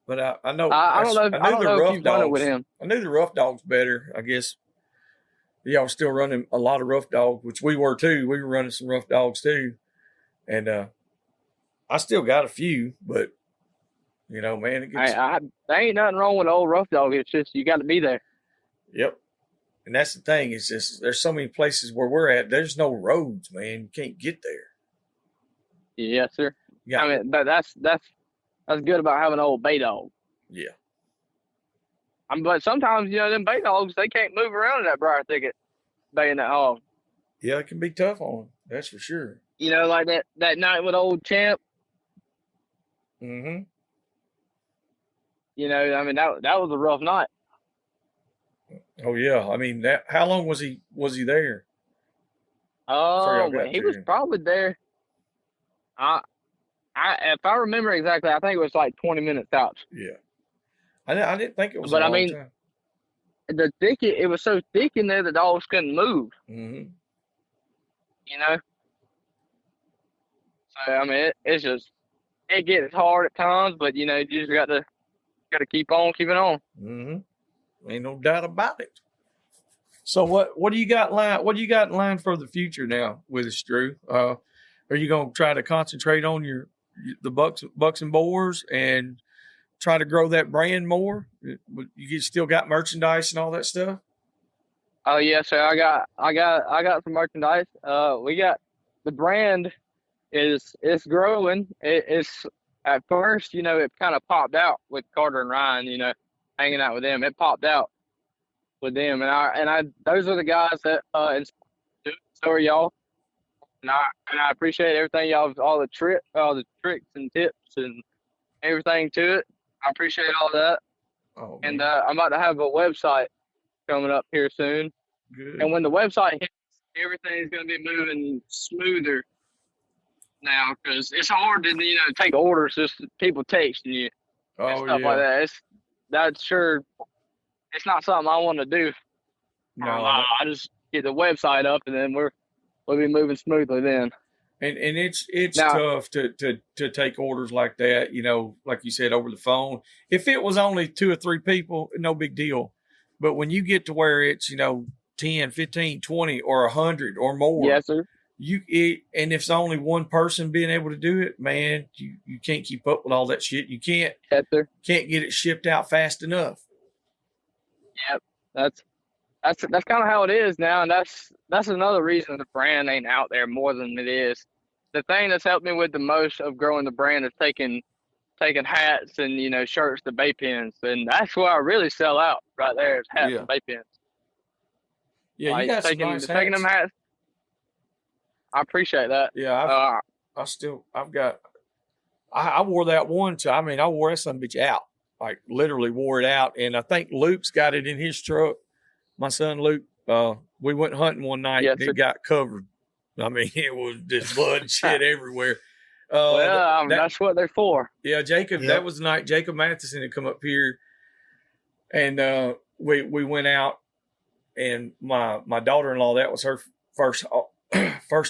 but I know I don't know. I I knew don't the know if rough you've run it with dogs. him. I knew the rough dogs better. I guess y'all was still running a lot of rough dogs, which we were too. We were running some rough dogs too, and I still got a few, but man, it gets. There ain't nothing wrong with an old rough dog. It's just you got to be there. Yep. And that's the thing. It's just there's so many places where we're at. There's no roads, man. You can't get there. Yes, sir. Yeah. I mean, but that's good about having an old bay dog. Yeah. But sometimes them bay dogs they can't move around in that briar thicket, baying that hog. Yeah, it can be tough on them. That's for sure. Like that night with old Champ. Mm-hmm. I mean that was a rough night. Oh yeah. I mean how long was he there? Oh, he was probably there. If I remember exactly, I think it was like 20 minutes out. Yeah. I didn't think it was But a I long mean, time. the thicket, it was so thick in there the dogs couldn't move. Mm-hmm. So I mean, it gets hard at times, but you just got to keep on keeping on. Mm-hmm. Ain't no doubt about it. So what do you got in line for the future now with us, Drew? Are you gonna try to concentrate on the Bucks and Boars and try to grow that brand more? You still got merchandise and all that stuff? Oh yes, sir. I got some merchandise. We got the brand is growing. It's at first, it kind of popped out with Carter and Ryan. Hanging out with them, it popped out with them, and I those are the guys that so are y'all. And I appreciate everything y'all, all the tricks and tips and everything to it. I appreciate all that. Oh, and I'm about to have a website coming up here soon. good. And when the website hits, everything's going to be moving smoother now because it's hard to take orders just people texting you and stuff like that. It's not something I want to do. No, I just get the website up and then we'll be moving smoothly then. And it's tough to take orders like that, like you said, over the phone. If it was only 2 or 3 people, no big deal. But when you get to where it's, 10, 15, 20, or 100 or more. Yes, sir. And if it's only one person being able to do it, man, you can't keep up with all that shit. You can't get it shipped out fast enough. Yep. That's kind of how it is now, and that's another reason the brand ain't out there more than it is. The thing that's helped me with the most of growing the brand is taking hats and shirts to bay pins, and that's where I really sell out right there is hats and bay pins. Yeah, you got some nice hats. Taking them hats. I appreciate that. Yeah, I wore that one too. I mean, I wore that son of a bitch out, like literally wore it out, and I think Luke's got it in his truck. My son Luke, we went hunting one night. Yes, it got covered. I mean, it was just blood and shit everywhere. That's what they're for. Yeah, Jacob. Yep. That was the night Jacob Matheson had come up here, and we went out, and my daughter-in-law, that was her first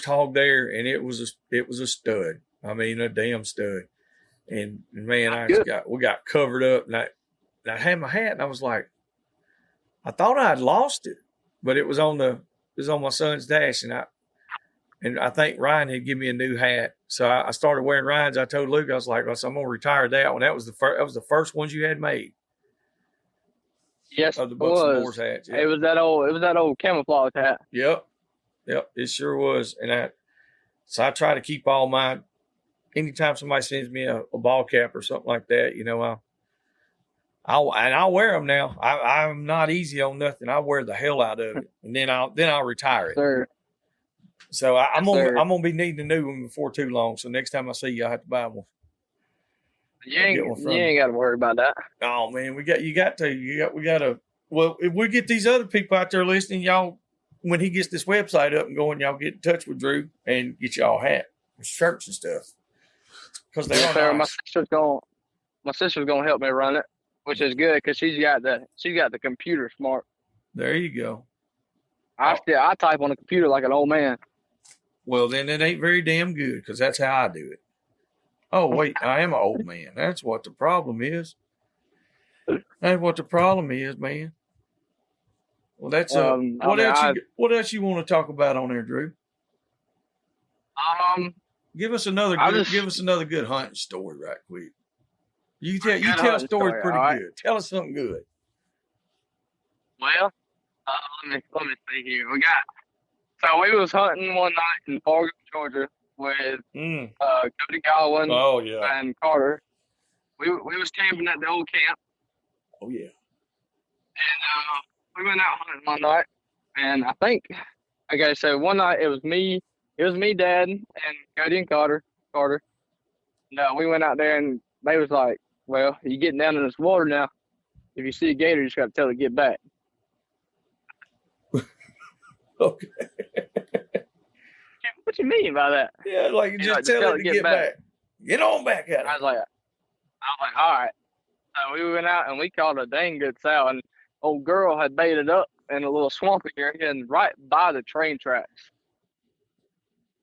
hog there, and it was a stud. I mean, a damn stud. And man, we got covered up, and I had my hat, and I was like, I thought I'd lost it, but it was on my son's dash, and I think Ryan had given me a new hat, so I started wearing Ryan's. I told Luke, I was like, I'm gonna retire that one. That was the first ones you had made. Yes, of the Bucks and Boars hats. Yeah. It was that old camouflage hat. Yep, it sure was. And so I try to keep all my. Anytime somebody sends me a ball cap or something like that, I'll wear them now. I'm not easy on nothing. I wear the hell out of it, and then I'll retire it. Sir. So I'm gonna be needing a new one before too long. So next time I see you, I have to buy one. You ain't got to worry about that. Oh man, we got to. Well, if we get these other people out there listening, y'all, when he gets this website up and going, y'all get in touch with Drew and get y'all hat, shirts and stuff. Because they are nice. My sister's gonna help me run it, which is good because she's got the computer smart. There you go. I type on the computer like an old man. Well, then it ain't very damn good because that's how I do it. Oh, wait, I am an old man. That's what the problem is. That's what the problem is, man. Well, that's what else you want to talk about on there, Drew? Give us another good hunting story right quick. You tell stories pretty good. Tell us something good. Well, let me see here. So we was hunting one night in Fargo, Georgia, with Cody Godwin and Carter. We was camping at the old camp. Oh yeah. And we went out hunting one night, and I think, okay, so one night it was me, Dad, and Cody and Carter. No, we went out there, and they was like, "Well, you getting down in this water now. If you see a gator, you just got to tell it to get back." Okay. What you mean by that? Yeah, like you just tell it to get back. Get on back at it. I was like, all right. So we went out and we caught a dang good sow, and old girl had baited up in a little swampy area and right by the train tracks.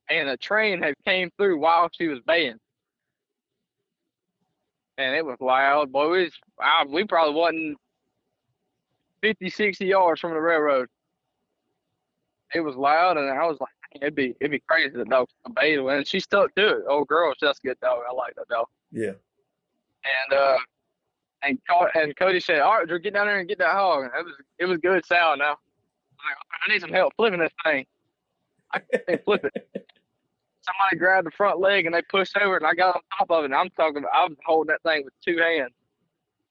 And a train had came through while she was baiting. And it was wild, boy. We probably wasn't 50, 60 yards from the railroad. It was loud, and I was like, it'd be crazy the dog bait, and she stuck to it. Old girl, that's a good dog. I like that dog. Yeah. And Cody said, "All right, Drew, get down there and get that hog." It was good sound now. I need some help flipping this thing. I can't flip it. Somebody grabbed the front leg and they pushed over it, and I got on top of it. And I was holding that thing with 2 hands,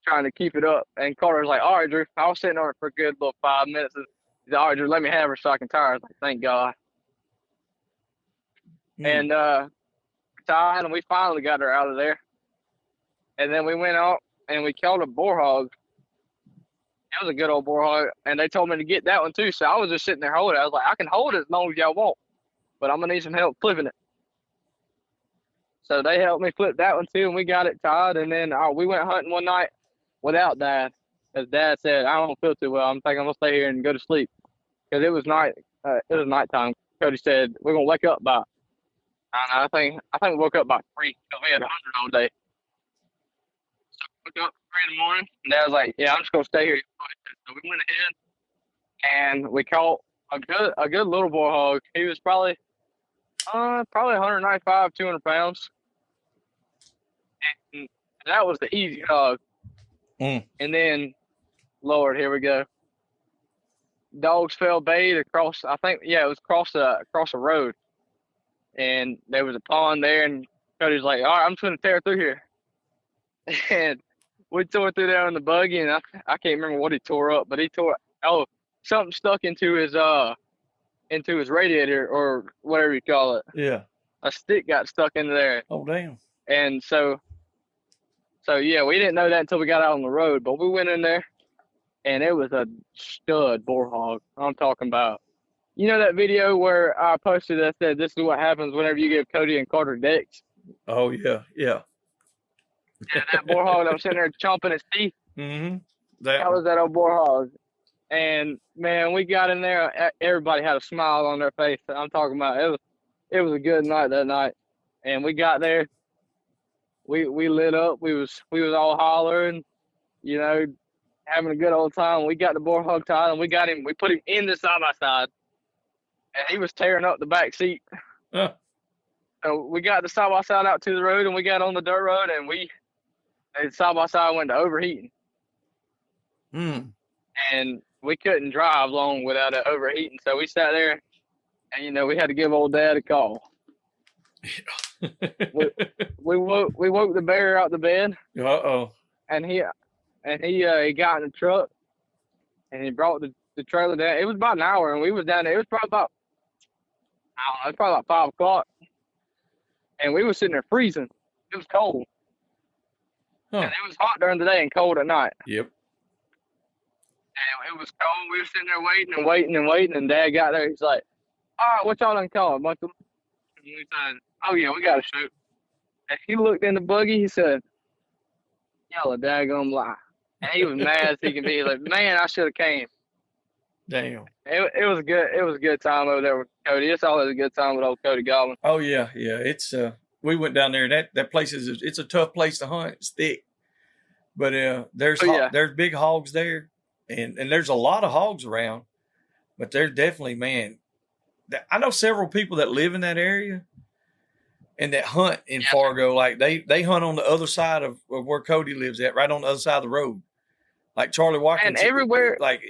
trying to keep it up. And Carter was like, "All right, Drew." I was sitting on it for a good little 5 minutes. He's like, "All right, Drew, let me have her so I can tie her." I was like, "Thank God." And tied, and we finally got her out of there. And then we went out and we killed a boar hog. It was a good old boar hog, and they told me to get that one too. So I was just sitting there holding it. I was like, "I can hold it as long as y'all want, but I'm gonna need some help flipping it." So they helped me flip that one too, and we got it tied. And then we went hunting one night without Dad, as Dad said, "I don't feel too well. I'm thinking I'm gonna stay here and go to sleep," because it was night. It was nighttime. Cody said, "We're gonna wake up by." I think we woke up by 3 because we had 100 all day. So we woke up at 3 in the morning, and Dad was like, "Yeah, I'm just gonna stay here." So we went ahead and we caught a good little boar hog. He was probably 195, 200 pounds. And that was the easy hog. And then, Lord, here we go. Dogs fell bait across. I think, yeah, it was across a road, and there was a pond there. And Cody's like, "All right, I'm just gonna tear through here." And we tore through there in the buggy, and I can't remember what he tore up, but he tore something stuck into his radiator or whatever you call it. Yeah. A stick got stuck into there. Oh damn. And so yeah, we didn't know that until we got out on the road, but we went in there and it was a stud boar hog. I'm talking about. You know that video where I posted that said this is what happens whenever you give Cody and Carter decks? Oh yeah, yeah. Yeah, that boar hog that was sitting there chomping his teeth. Mm-hmm. That was that old boar hog. And man, we got in there. Everybody had a smile on their face. I'm talking about it was a good night that night. And we got there. We lit up. We was all hollering, you know, having a good old time. We got the boar hog tied, and we got him. We put him in the side by side, and he was tearing up the back seat. So we got the side by side out to the road, and we got on the dirt road, and side by side went to overheating. And we couldn't drive long without it overheating, so we sat there, and you know we had to give old Dad a call. we woke the bear out the bed. And he got in the truck, and he brought the trailer down. It was about an hour, and we was down there. It was probably about, I don't know, it was probably about 5 o'clock, and we was sitting there freezing. It was cold. And it was hot during the day and cold at night. Yep. And it was cold. We were sitting there waiting, and Dad got there. He's like, "All right, what y'all done call?" And we said, "Oh yeah, we got to shoot." And he looked in the buggy. He said, "Y'all a daggone lie." And he was mad as he can be. Like, "Man, I should have came." Damn. It was good. It was a good time over there with Cody. It's always a good time with old Cody Goblin. Oh yeah. It's we went down there. That place it's a tough place to hunt. It's thick, but there's there's big hogs there, and there's a lot of hogs around. But there's definitely, man. I know several people that live in that area and that hunt in Fargo. Like they hunt on the other side of where Cody lives at, right on the other side of the road. Like Charlie Watkins. And everywhere. Like,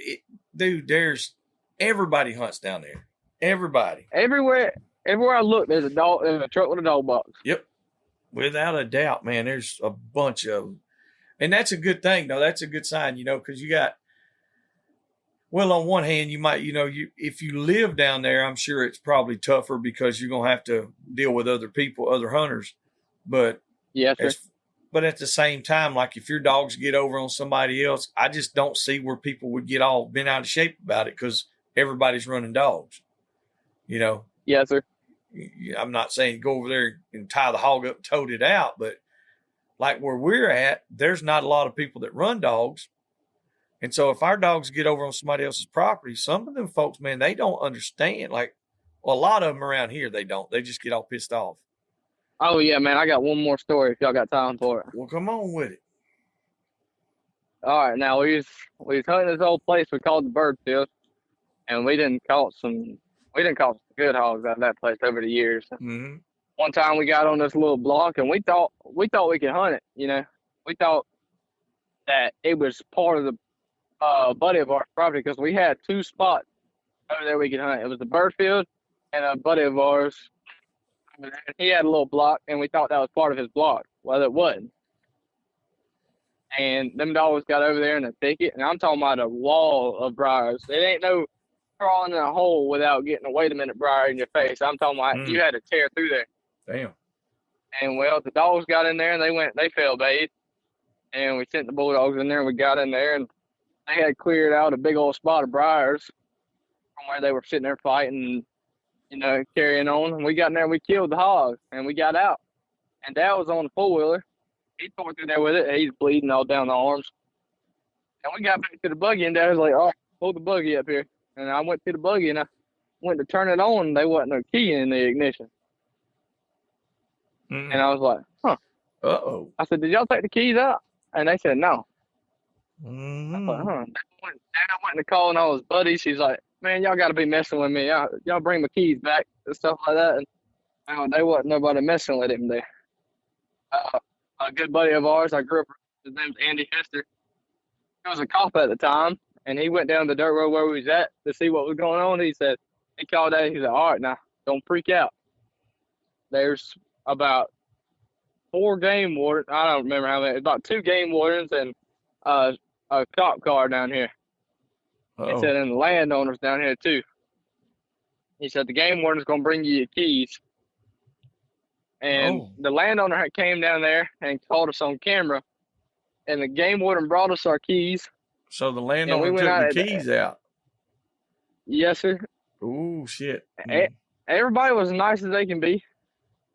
dude, there's everybody hunts down there. Everybody. Everywhere I look, there's a truck with a dog box. Yep. Without a doubt, man, there's a bunch of them. And that's a good thing, though. That's a good sign, because you got, well, on one hand, you might, if you live down there, I'm sure it's probably tougher because you're going to have to deal with other people, other hunters. But yes, sir. But at the same time, like if your dogs get over on somebody else, I just don't see where people would get all bent out of shape about it because everybody's running dogs, Yes, sir. I'm not saying go over there and tie the hog up and tote it out, but like where we're at, there's not a lot of people that run dogs. And so if our dogs get over on somebody else's property, some of them folks, man, they don't understand. Like, well, a lot of them around here, they don't. They just get all pissed off. Oh, yeah, man. I got one more story if y'all got time for it. Well, come on with it. All right. Now, we was hunting this old place we called the Bird Field, and we didn't caught some good hogs out of that place over the years. Mm-hmm. One time we got on this little block, and we thought we could hunt it, We thought that it was part of the buddy of ours property because we had two spots over there we could hunt. It was the Bird Field and a buddy of ours. He had a little block, and we thought that was part of his block. Well, it wasn't. And them dogs got over there in the thicket, and I'm talking about a wall of briars. It ain't no crawling in a hole without getting a wait a minute briar in your face. I'm talking about you had to tear through there. Damn. And, well, the dogs got in there, and they fell bathed. And we sent the bulldogs in there, and we got in there, and they had cleared out a big old spot of briars from where they were sitting there fighting, carrying on. And we got in there, and we killed the hog, and we got out. And Dad was on the four-wheeler. He tore through there with it. He's bleeding all down the arms. And we got back to the buggy, and Dad was like, oh, pull the buggy up here. And I went to the buggy, and I went to turn it on, and there wasn't no key in the ignition. Mm-hmm. And I was like, huh. Uh-oh. I said, did y'all take the keys out? And they said, no. Mm-hmm. I was like, huh. Dad went to calling all his buddies. He's like, man, y'all got to be messing with me. Y'all bring my keys back and stuff like that. And they wasn't nobody messing with him there. A good buddy of ours, I grew up with, his name's Andy Hester. He was a cop at the time, and he went down the dirt road where we was at to see what was going on. He called out. He said, all right, now, don't freak out. There's about 4 game wardens. I don't remember how many. About 2 game wardens and a cop car down here. Uh-oh. He said, and the landowners down here too. He said the game warden's gonna bring you your keys. And the landowner had came down there and caught us on camera, and the game warden brought us our keys. So the landowner took the keys out. Yes, sir. Ooh, shit. Everybody was as nice as they can be.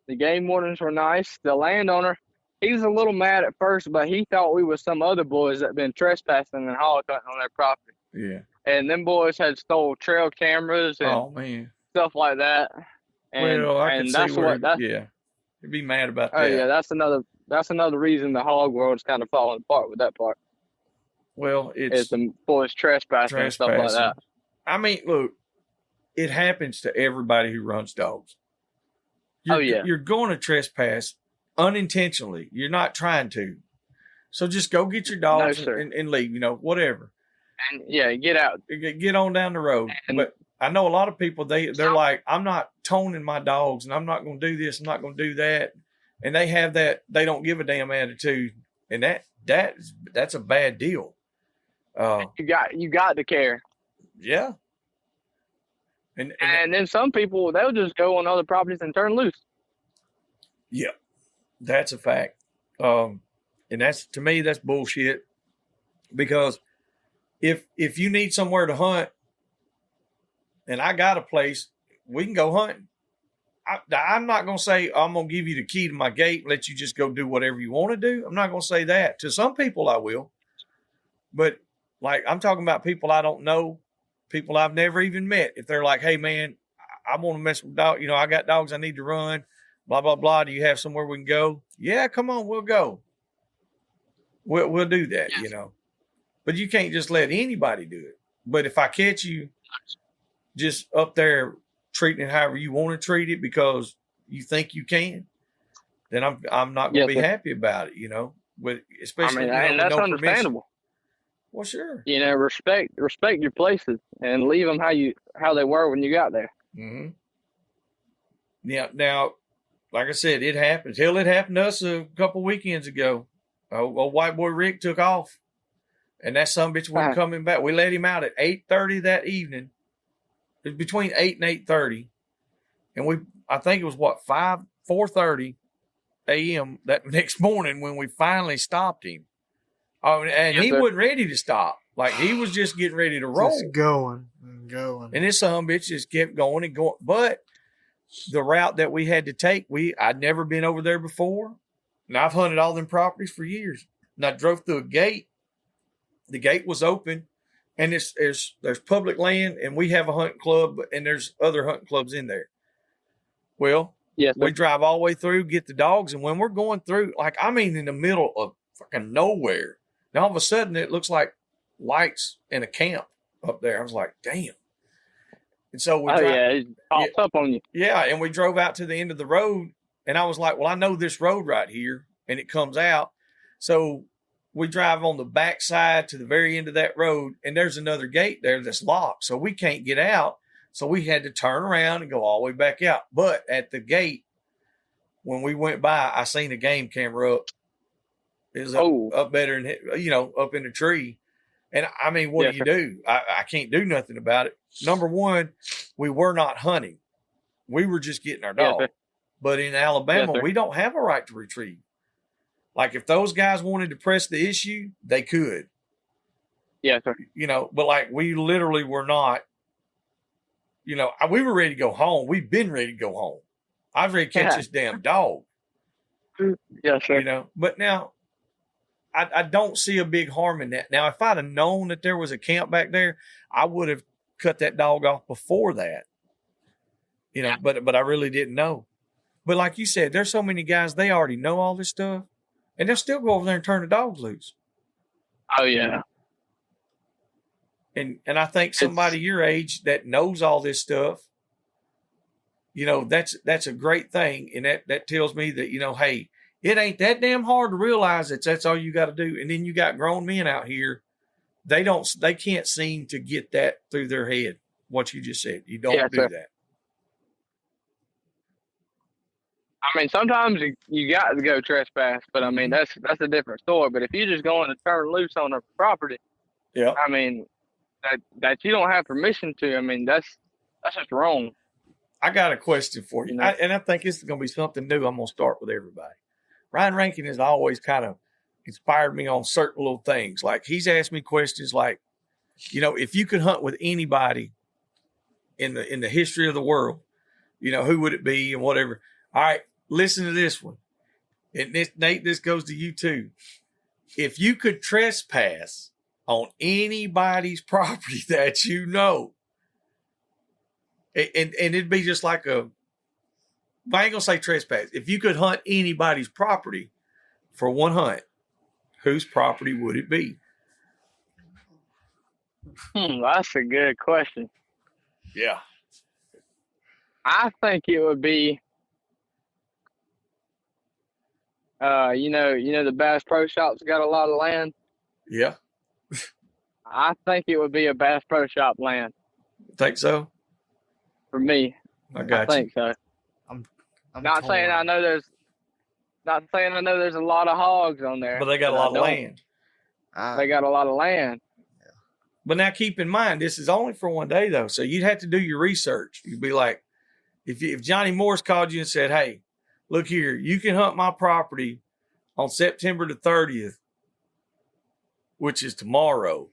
The game wardens were nice. The landowner, he was a little mad at first, but he thought we was some other boys that been trespassing and hog hunting on their property. Yeah. And them boys had stole trail cameras and stuff like that. And, well, I can see where, yeah. You'd be mad about that. Oh yeah, that's another reason the hog world's kind of falling apart with that part. Well, it's the boys trespassing and stuff like that. I mean, look, it happens to everybody who runs dogs. You're going to trespass unintentionally. You're not trying to. So just go get your dogs and leave, whatever. And get out. Get on down the road. But I know a lot of people, they're like, I'm not toning my dogs and I'm not going to do this. I'm not going to do that. And they have that, they don't give a damn attitude. And that's a bad deal. You got to care. Yeah. And then some people, they'll just go on other properties and turn loose. Yeah, that's a fact. And to me, that's bullshit. Because if you need somewhere to hunt, and I got a place, we can go hunting. I'm not going to say I'm going to give you the key to my gate and let you just go do whatever you want to do. I'm not going to say that. To some people, I will. But, like, I'm talking about people I don't know. people I've never even met. If they're like, hey, man, I want to mess with dog. You know, I got dogs I need to run, blah, blah, blah. Do you have somewhere we can go? Yeah, come on, we'll go. We'll do that, Yes. you know. But you can't just let anybody do it. But if I catch you just up there treating it however you want to treat it because you think you can, then I'm not going to be happy about it, you know. But especially, and that's understandable. Well, sure. You know, respect your places and leave them how they were when you got there. Mm-hmm. Yeah. Now, like I said, it happened. Hell, it happened to us a couple weekends ago. Old white boy Rick took off, and that son of a bitch wasn't coming back. We let him out at 8:30 that evening. It was between 8 and 8:30, and I think it was 4:30 a.m. that next morning when we finally stopped him. Oh, and he wasn't ready to stop. Like, he was just getting ready to roll. Just going and going. And this son of a bitch just kept going and going. But the route that we had to take, I'd never been over there before. And I've hunted all them properties for years. And I drove through a gate. The gate was open. And there's public land. And we have a hunting club. And there's other hunting clubs in there. Well, yes, we drive all the way through, get the dogs. And when we're going through, like, I mean, in the middle of fucking nowhere. Now, all of a sudden, it looks like lights in a camp up there. I was like, damn. And so we it pops up on you. Yeah, and we drove out to the end of the road, and I was like, well, I know this road right here, and it comes out. So we drive on the back side to the very end of that road, and there's another gate there that's locked, so we can't get out. So we had to turn around and go all the way back out. But at the gate, when we went by, I seen a game camera up. It was up better than, you know, up in the tree. And I mean, what do you do? I can't do nothing about it. Number one, we were not hunting. We were just getting our dog. Yes, but in Alabama, we don't have a right to retrieve. Like, if those guys wanted to press the issue, they could. Yeah, sir. You know, but like, we literally were not, you know, we were ready to go home. We've been ready to go home. I was ready to catch this damn dog. Yes, sir. You know, but now, I don't see a big harm in that. Now, if I'd have known that there was a camp back there, I would have cut that dog off before that. You know, but I really didn't know. But like you said, there's so many guys, they already know all this stuff, and they'll still go over there and turn the dogs loose. Oh, yeah. And I think somebody your age that knows all this stuff, you know, that's a great thing. And that tells me that, you know, hey, it ain't that damn hard to realize that that's all you got to do. And then you got grown men out here. They can't seem to get that through their head. What you just said. You don't do that. I mean, sometimes you got to go trespass, but I mean, that's a different story. But if you're just going to turn loose on a property, I mean, that you don't have permission to, I mean, that's just wrong. I got a question for you. And I think this is going to be something new. I'm going to start with everybody. Ryan Rankin has always kind of inspired me on certain little things. Like, he's asked me questions like, you know, if you could hunt with anybody in the history of the world, you know, who would it be and whatever. All right, listen to this one. And Nate, this goes to you too. If you could trespass on anybody's property that you know, and it'd be just like I ain't gonna say trespass. If you could hunt anybody's property for one hunt, whose property would it be? That's a good question. Yeah. I think it would be, you know, the Bass Pro Shop's got a lot of land. Yeah. I think it would be a Bass Pro Shop land. Think so? For me. I got you. think so. I'm not saying I know there's a lot of hogs on there. But they got a lot of land. They got a lot of land. But now keep in mind, this is only for one day though. So you'd have to do your research. You'd be like, if Johnny Morris called you and said, hey, look here, you can hunt my property on September the 30th, which is tomorrow.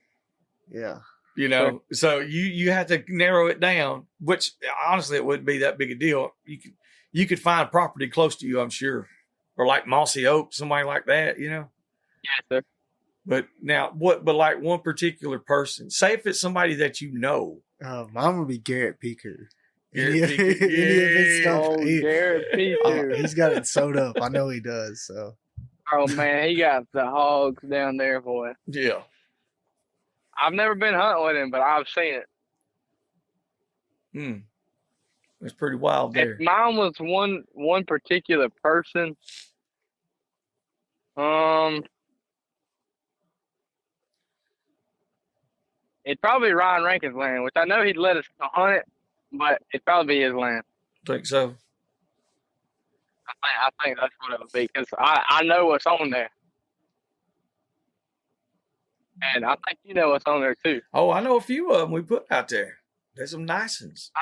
Yeah. You know, so you have to narrow it down, which honestly, it wouldn't be that big a deal. You could find property close to you, I'm sure. Or like Mossy Oak, somebody like that, you know? Yes, sir. But now what? But like one particular person. Say if it's somebody that you know. Mine would be Garrett Picker. Garrett Pickett, Any of his yeah. stuff. Oh, Garrett Picker. He's got it sewed up. I know he does. So Oh man, he got the hogs down there, boy. Yeah. I've never been hunting with him, but I've seen it. It's pretty wild there. If mine was one particular person, it'd probably be Ryan Rankin's land, which I know he'd let us hunt it, but it'd probably be his land. Think so? I think that's what it would be because I know what's on there, and I think you know what's on there too. Oh, I know a few of them we put out there. There's some nice ones.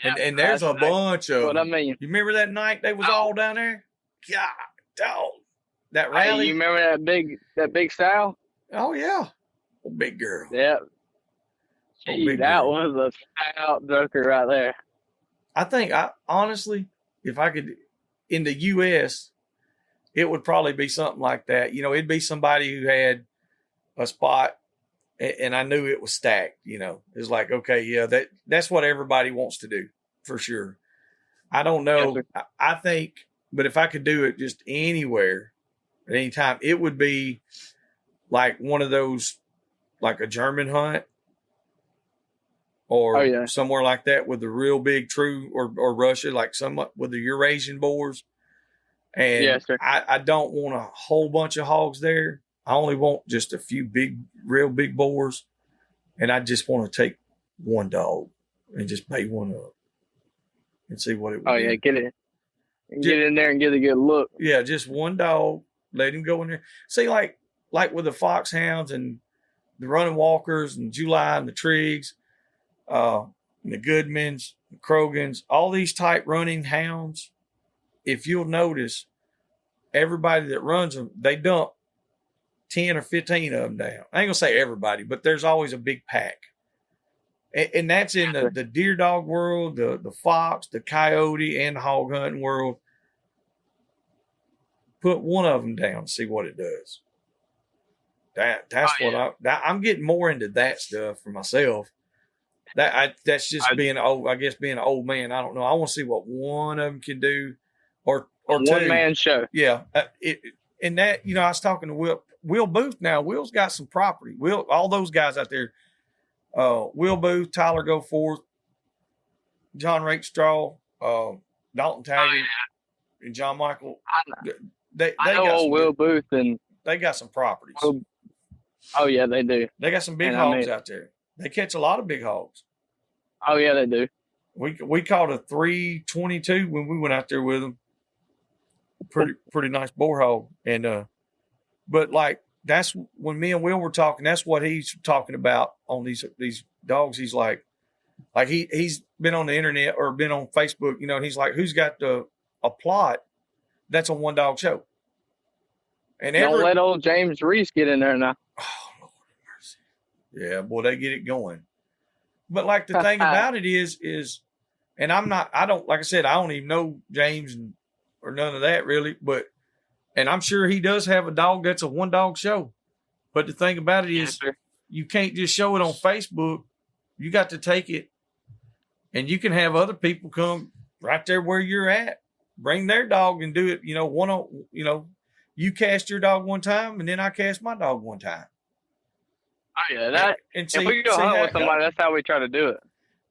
Yeah, and there's a bunch of what them. I mean. You remember that night they was all down there? God, dog. That rally. Hey, you remember that big sow? Oh yeah, big girl. Yeah. Gee, big that girl. was a stout joker right there. I think honestly, if I could, in the U.S., it would probably be something like that. You know, it'd be somebody who had a spot, and I knew it was stacked. You know, it's like, okay, yeah, that's what everybody wants to do for sure. I don't know. Yes, I think, but if I could do it just anywhere at any time, it would be like one of those, like a German hunt. Or somewhere like that with the real big true or Russia, like somewhat with the Eurasian boars. And yes, sir. I don't want a whole bunch of hogs there. I only want just a few real big boars. And I just want to take one dog and just bait one up and see what it would do. Yeah, get in there and get a good look. Yeah, just one dog. Let him go in there. See, like with the foxhounds and the running walkers and July and the Triggs, the Goodmans, the Krogans, all these type running hounds, if you'll notice, everybody that runs them, they dump 10 or 15 of them down. I ain't gonna say everybody, but there's always a big pack. And that's in the deer dog world, the fox, the coyote, and the hog hunting world. Put one of them down and see what it does. That's what I'm getting more into that stuff for myself. That's just being old. I guess being an old man. I don't know. I want to see what one of them can do, or one two. man show. Yeah. And that, you know, I was talking to Will Booth. Now Will's got some property. All those guys out there. Will Booth, Tyler Goforth, John Rakestraw, Dalton Taggart, and John Michael. They know got old Will Booth and they got some properties. Oh yeah, they do. They got some big hogs out there. They catch a lot of big hogs. Oh yeah, they do. We caught a 322 when we went out there with them. Pretty nice boar hog. And but like that's when me and Will were talking. That's what he's talking about on these dogs. He's like he's been on the internet or been on Facebook. You know, and he's like, who's got a plot that's a one dog show? And don't let old James Reese get in there now. Oh, Lord have mercy. Yeah, boy, they get it going. But like the thing about it is, and I don't, like I said, I don't even know James or none of that really, and I'm sure he does have a dog that's a one dog show. But the thing about it is, you can't just show it on Facebook. You got to take it, and you can have other people come right there where you're at, bring their dog and do it. You know, you cast your dog one time, and then I cast my dog one time. Oh yeah, and if we go hunt with somebody, that's how we try to do it.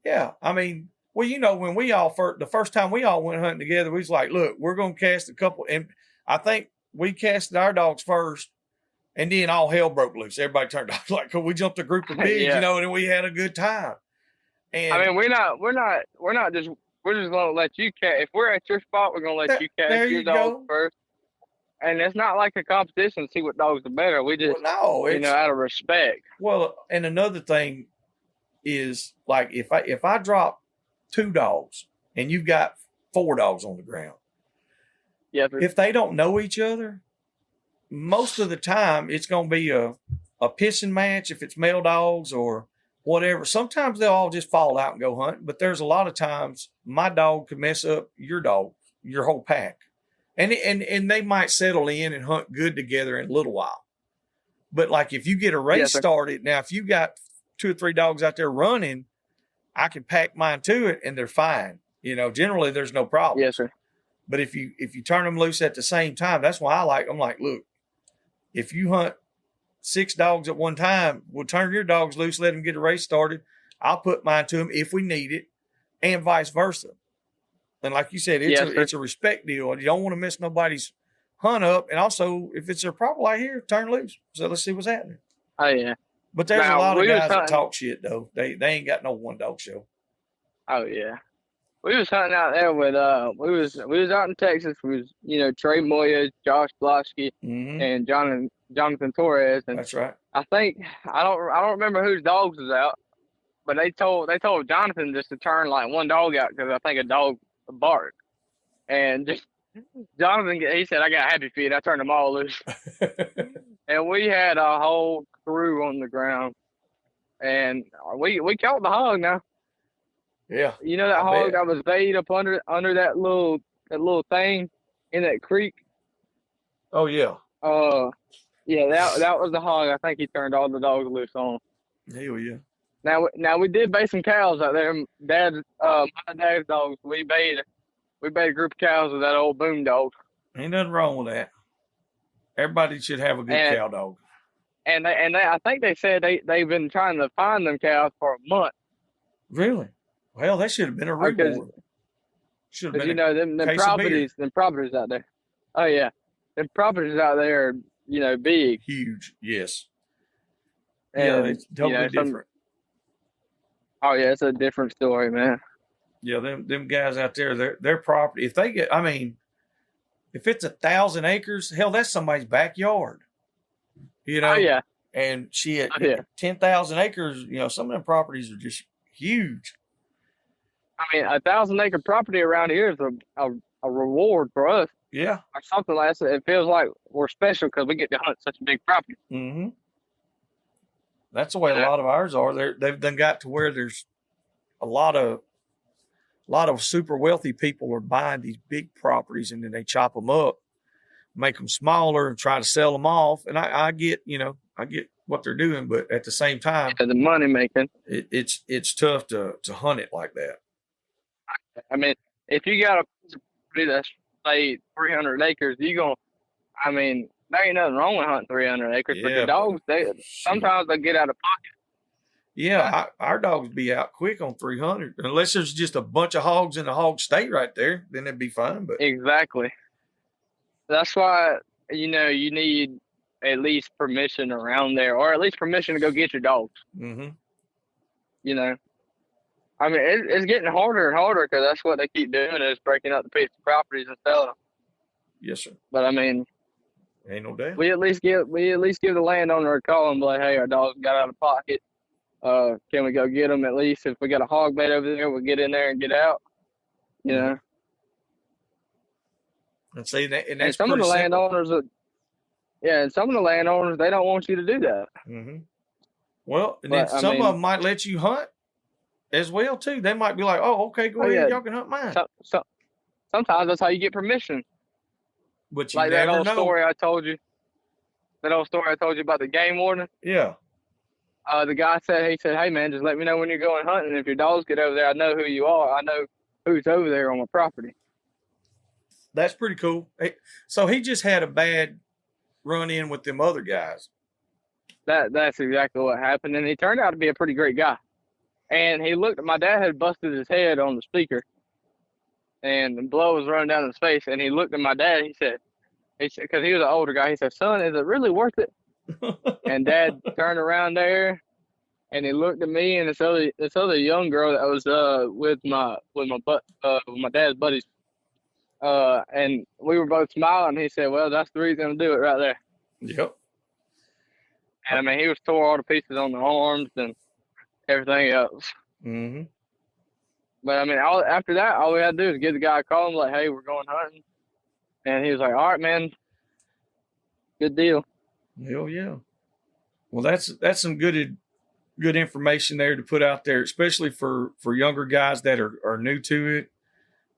Yeah, I mean, well, you know, when the first time we all went hunting together, we was like, look, we're gonna cast a couple, and I think we casted our dogs first, and then all hell broke loose. Everybody turned off, like, we jumped a group of pigs, you know, and we had a good time. And I mean, we're just gonna let you cast. If we're at your spot, we're gonna let you cast your dog first. And it's not like a competition to see what dogs are better. We just, out of respect. Well, and another thing is, like, if I drop 2 dogs and you've got 4 dogs on the ground, if they don't know each other, most of the time it's going to be a pissing match if it's male dogs or whatever. Sometimes they'll all just fall out and go hunt, but there's a lot of times my dog could mess up your dog, your whole pack. And they might settle in and hunt good together in a little while. But like if you get a race Yes, sir. started, now if you got 2 or 3 dogs out there running, I can pack mine to it and they're fine. You know, generally there's no problem. Yes, sir. But if you turn them loose at the same time, that's why I'm like, look, if you hunt 6 dogs at one time, we'll turn your dogs loose, let them get a race started. I'll put mine to them if we need it, and vice versa. And like you said, it's a respect deal. You don't want to mess nobody's hunt up. And also, if it's their problem like here, turn loose. So let's see what's happening. Oh yeah. But there's a lot of guys that talk shit though. They ain't got no one dog show. Oh yeah. We was hunting out there with we was out in Texas. We was Trey Moya, Josh Blosky, and Jonathan Torres. And that's right. I think I don't remember whose dogs was out, but they told Jonathan just to turn like one dog out because I think a dog barked, and just Jonathan he said I got happy feet. I turned them all loose, and we had a whole crew on the ground, and we caught the hog now. Yeah. You know that hog that was laid up under that little thing in that creek? Oh yeah. Yeah, that was the hog. I think he turned all the dogs loose on. Hell yeah. Now we did bait some cows out there. My dad's dogs. We bait a group of cows with that old boom dog. Ain't nothing wrong with that. Everybody should have a good cow dog. And I think they said they've been trying to find them cows for a month. Really? Well, that should have been a reward. Should have been. Them properties out there. Oh yeah, them properties out there are big, huge. Yes. And, it's totally different. Oh yeah, it's a different story, man. Yeah, them guys out there, their property. If they get, if it's 1,000 acres, hell, that's somebody's backyard. Oh yeah. And 10,000 acres. Some of them properties are just huge. 1,000 acre property around here is a reward for us. Yeah. Or something like that. It feels like we're special because we get to hunt such a big property. Mm-hmm. That's the way a lot of ours are. They've done got to where there's a lot of super wealthy people are buying these big properties and then they chop them up, make them smaller and try to sell them off. And I get what they're doing, but at the same time, the money making, it's tough to hunt it like that. If you got a property that's say 300 acres, there ain't nothing wrong with hunting 300 acres. Yeah, but the dogs, sometimes they get out of pocket. Yeah, our dogs be out quick on 300 unless there's just a bunch of hogs in the hog state right there. Then it'd be fine. But exactly, that's why you need at least permission around there, or at least permission to go get your dogs. Mm-hmm. It's getting harder and harder because that's what they keep doing is breaking up the piece of properties and selling them. Yes, sir. But ain't no doubt. We at least give the landowner a call and be like, hey, our dogs got out of pocket. Can we go get them at least? If we got a hog bait over there, we'll get in there and get out. And see that, and that's some of the simple. landowners and some of the landowners they don't want you to do that. Mm-hmm. Well, and then some of them might let you hunt as well too. They might be like, "Oh, okay, go ahead, y'all can hunt mine." Sometimes that's how you get permission. But you like never that old know. story I told you. That old story I told you about the game warden. Yeah. The guy said, hey man, just let me know when you're going hunting. If your dogs get over there, I know who you are. I know who's over there on my property. That's pretty cool. So he just had a bad run in with them other guys. That's exactly what happened, and he turned out to be a pretty great guy. And my dad had busted his head on the speaker, and the blood was running down his face. And he looked at my dad. He said, because he was an older guy, he said, "Son, is it really worth it?" And Dad turned around there, and he looked at me and this other young girl that was with my dad's buddies, and we were both smiling. He said, "Well, that's the reason to do it right there." Yep. And he was tore all the pieces on the arms and everything else. Mm-hmm. But after that, all we had to do is give the guy a call and be like, "Hey, we're going hunting," and he was like, "All right, man, good deal." Hell yeah. Well, that's some good information there to put out there, especially for younger guys that are new to it.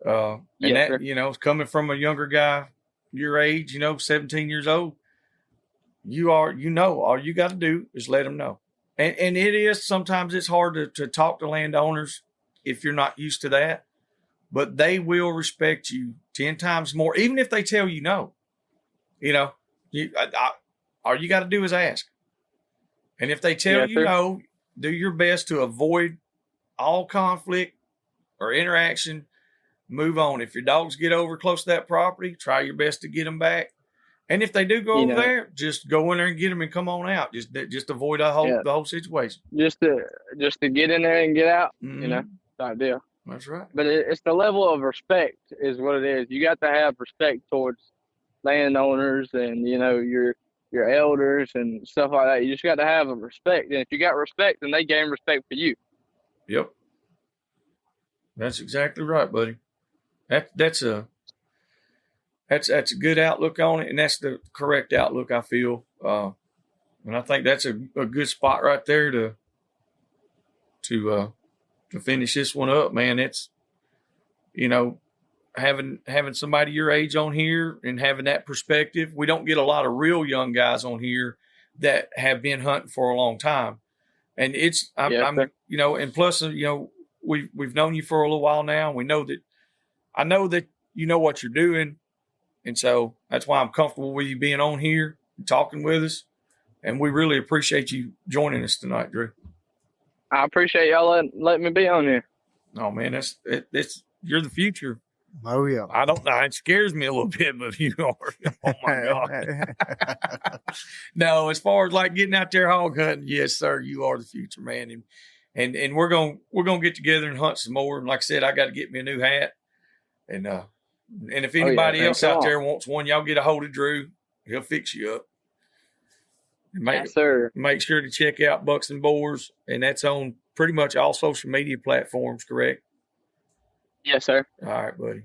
And that, sure. coming from a younger guy your age, 17 years old, all you got to do is let them know. And it is, sometimes it's hard to talk to landowners if you're not used to that, but they will respect you 10 times more, even if they tell you no. All you got to do is ask. And if they tell you no, do your best to avoid all conflict or interaction. Move on. If your dogs get over close to that property, try your best to get them back. And if they do go over there, just go in there and get them and come on out. Just avoid the whole situation. Just to get in there and get out, type deal. That's right. But it's the level of respect is what it is. You got to have respect towards landowners and your elders and stuff like that. You just got to have a respect. And if you got respect, then they gain respect for you. Yep. That's exactly right, buddy. That's a good outlook on it, and that's the correct outlook, I feel. And I think that's a good spot right there to finish this one up, man. It's having somebody your age on here and having that perspective. We don't get a lot of real young guys on here that have been hunting for a long time, and and plus we've known you for a little while now. And we know that I know that you know what you're doing. And so that's why I'm comfortable with you being on here and talking with us. And we really appreciate you joining us tonight, Drew. I appreciate y'all letting me be on here. Oh man, you're the future. Oh yeah. I don't know. It scares me a little bit, but you are. Oh my God. No, as far as like getting out there hog hunting, yes, sir, you are the future, man. And we're gonna get together and hunt some more. And like I said, I got to get me a new hat. And if anybody else out there wants one, y'all get a hold of Drew. He'll fix you up. And Yes, sir. Make sure to check out Bucks and Boars, and that's on pretty much all social media platforms, correct? Yes, sir. All right, buddy.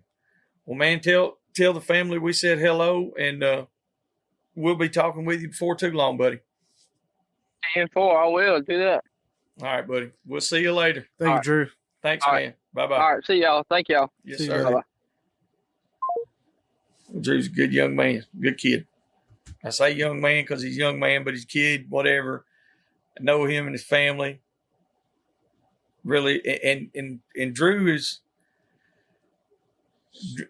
Well, man, tell the family we said hello, and we'll be talking with you before too long, buddy. 10-4, I will do that. All right, buddy. We'll see you later. Thank you, Drew. Thanks, All man. right. Bye-bye. All right, see y'all. Thank y'all. Yes, See you sir. later. Drew's a good young man, good kid. I say young man because he's a young man, but he's a kid, whatever. I know him and his family. Really, and Drew is,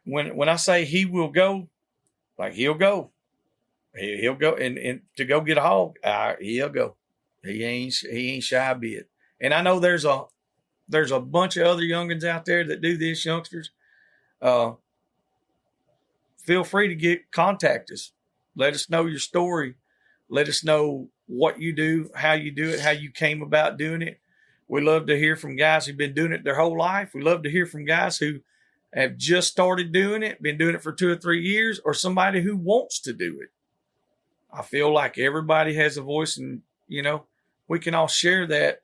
when I say he will go, like he'll go. He'll go and to go get a hog, he'll go. He ain't shy a bit. And I know there's a bunch of other youngins out there that do this, youngsters. Feel free to contact us. Let us know your story. Let us know what you do, how you do it, how you came about doing it. We love to hear from guys who've been doing it their whole life. We love to hear from guys who have just started doing it, been doing it for 2 or 3 years, or somebody who wants to do it. I feel like everybody has a voice, and, we can all share that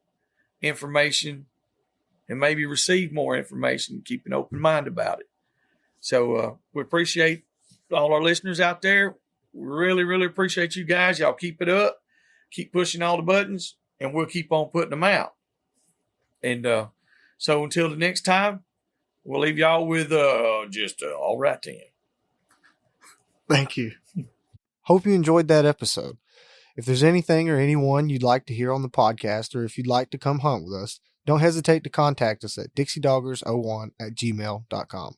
information and maybe receive more information, keep an open mind about it. So we appreciate all our listeners out there. We really, really appreciate you guys. Y'all keep it up. Keep pushing all the buttons, and we'll keep on putting them out. And so until the next time, we'll leave y'all with just all right then. Thank you. Hope you enjoyed that episode. If there's anything or anyone you'd like to hear on the podcast, or if you'd like to come hunt with us, don't hesitate to contact us at dixiedoggers01@gmail.com.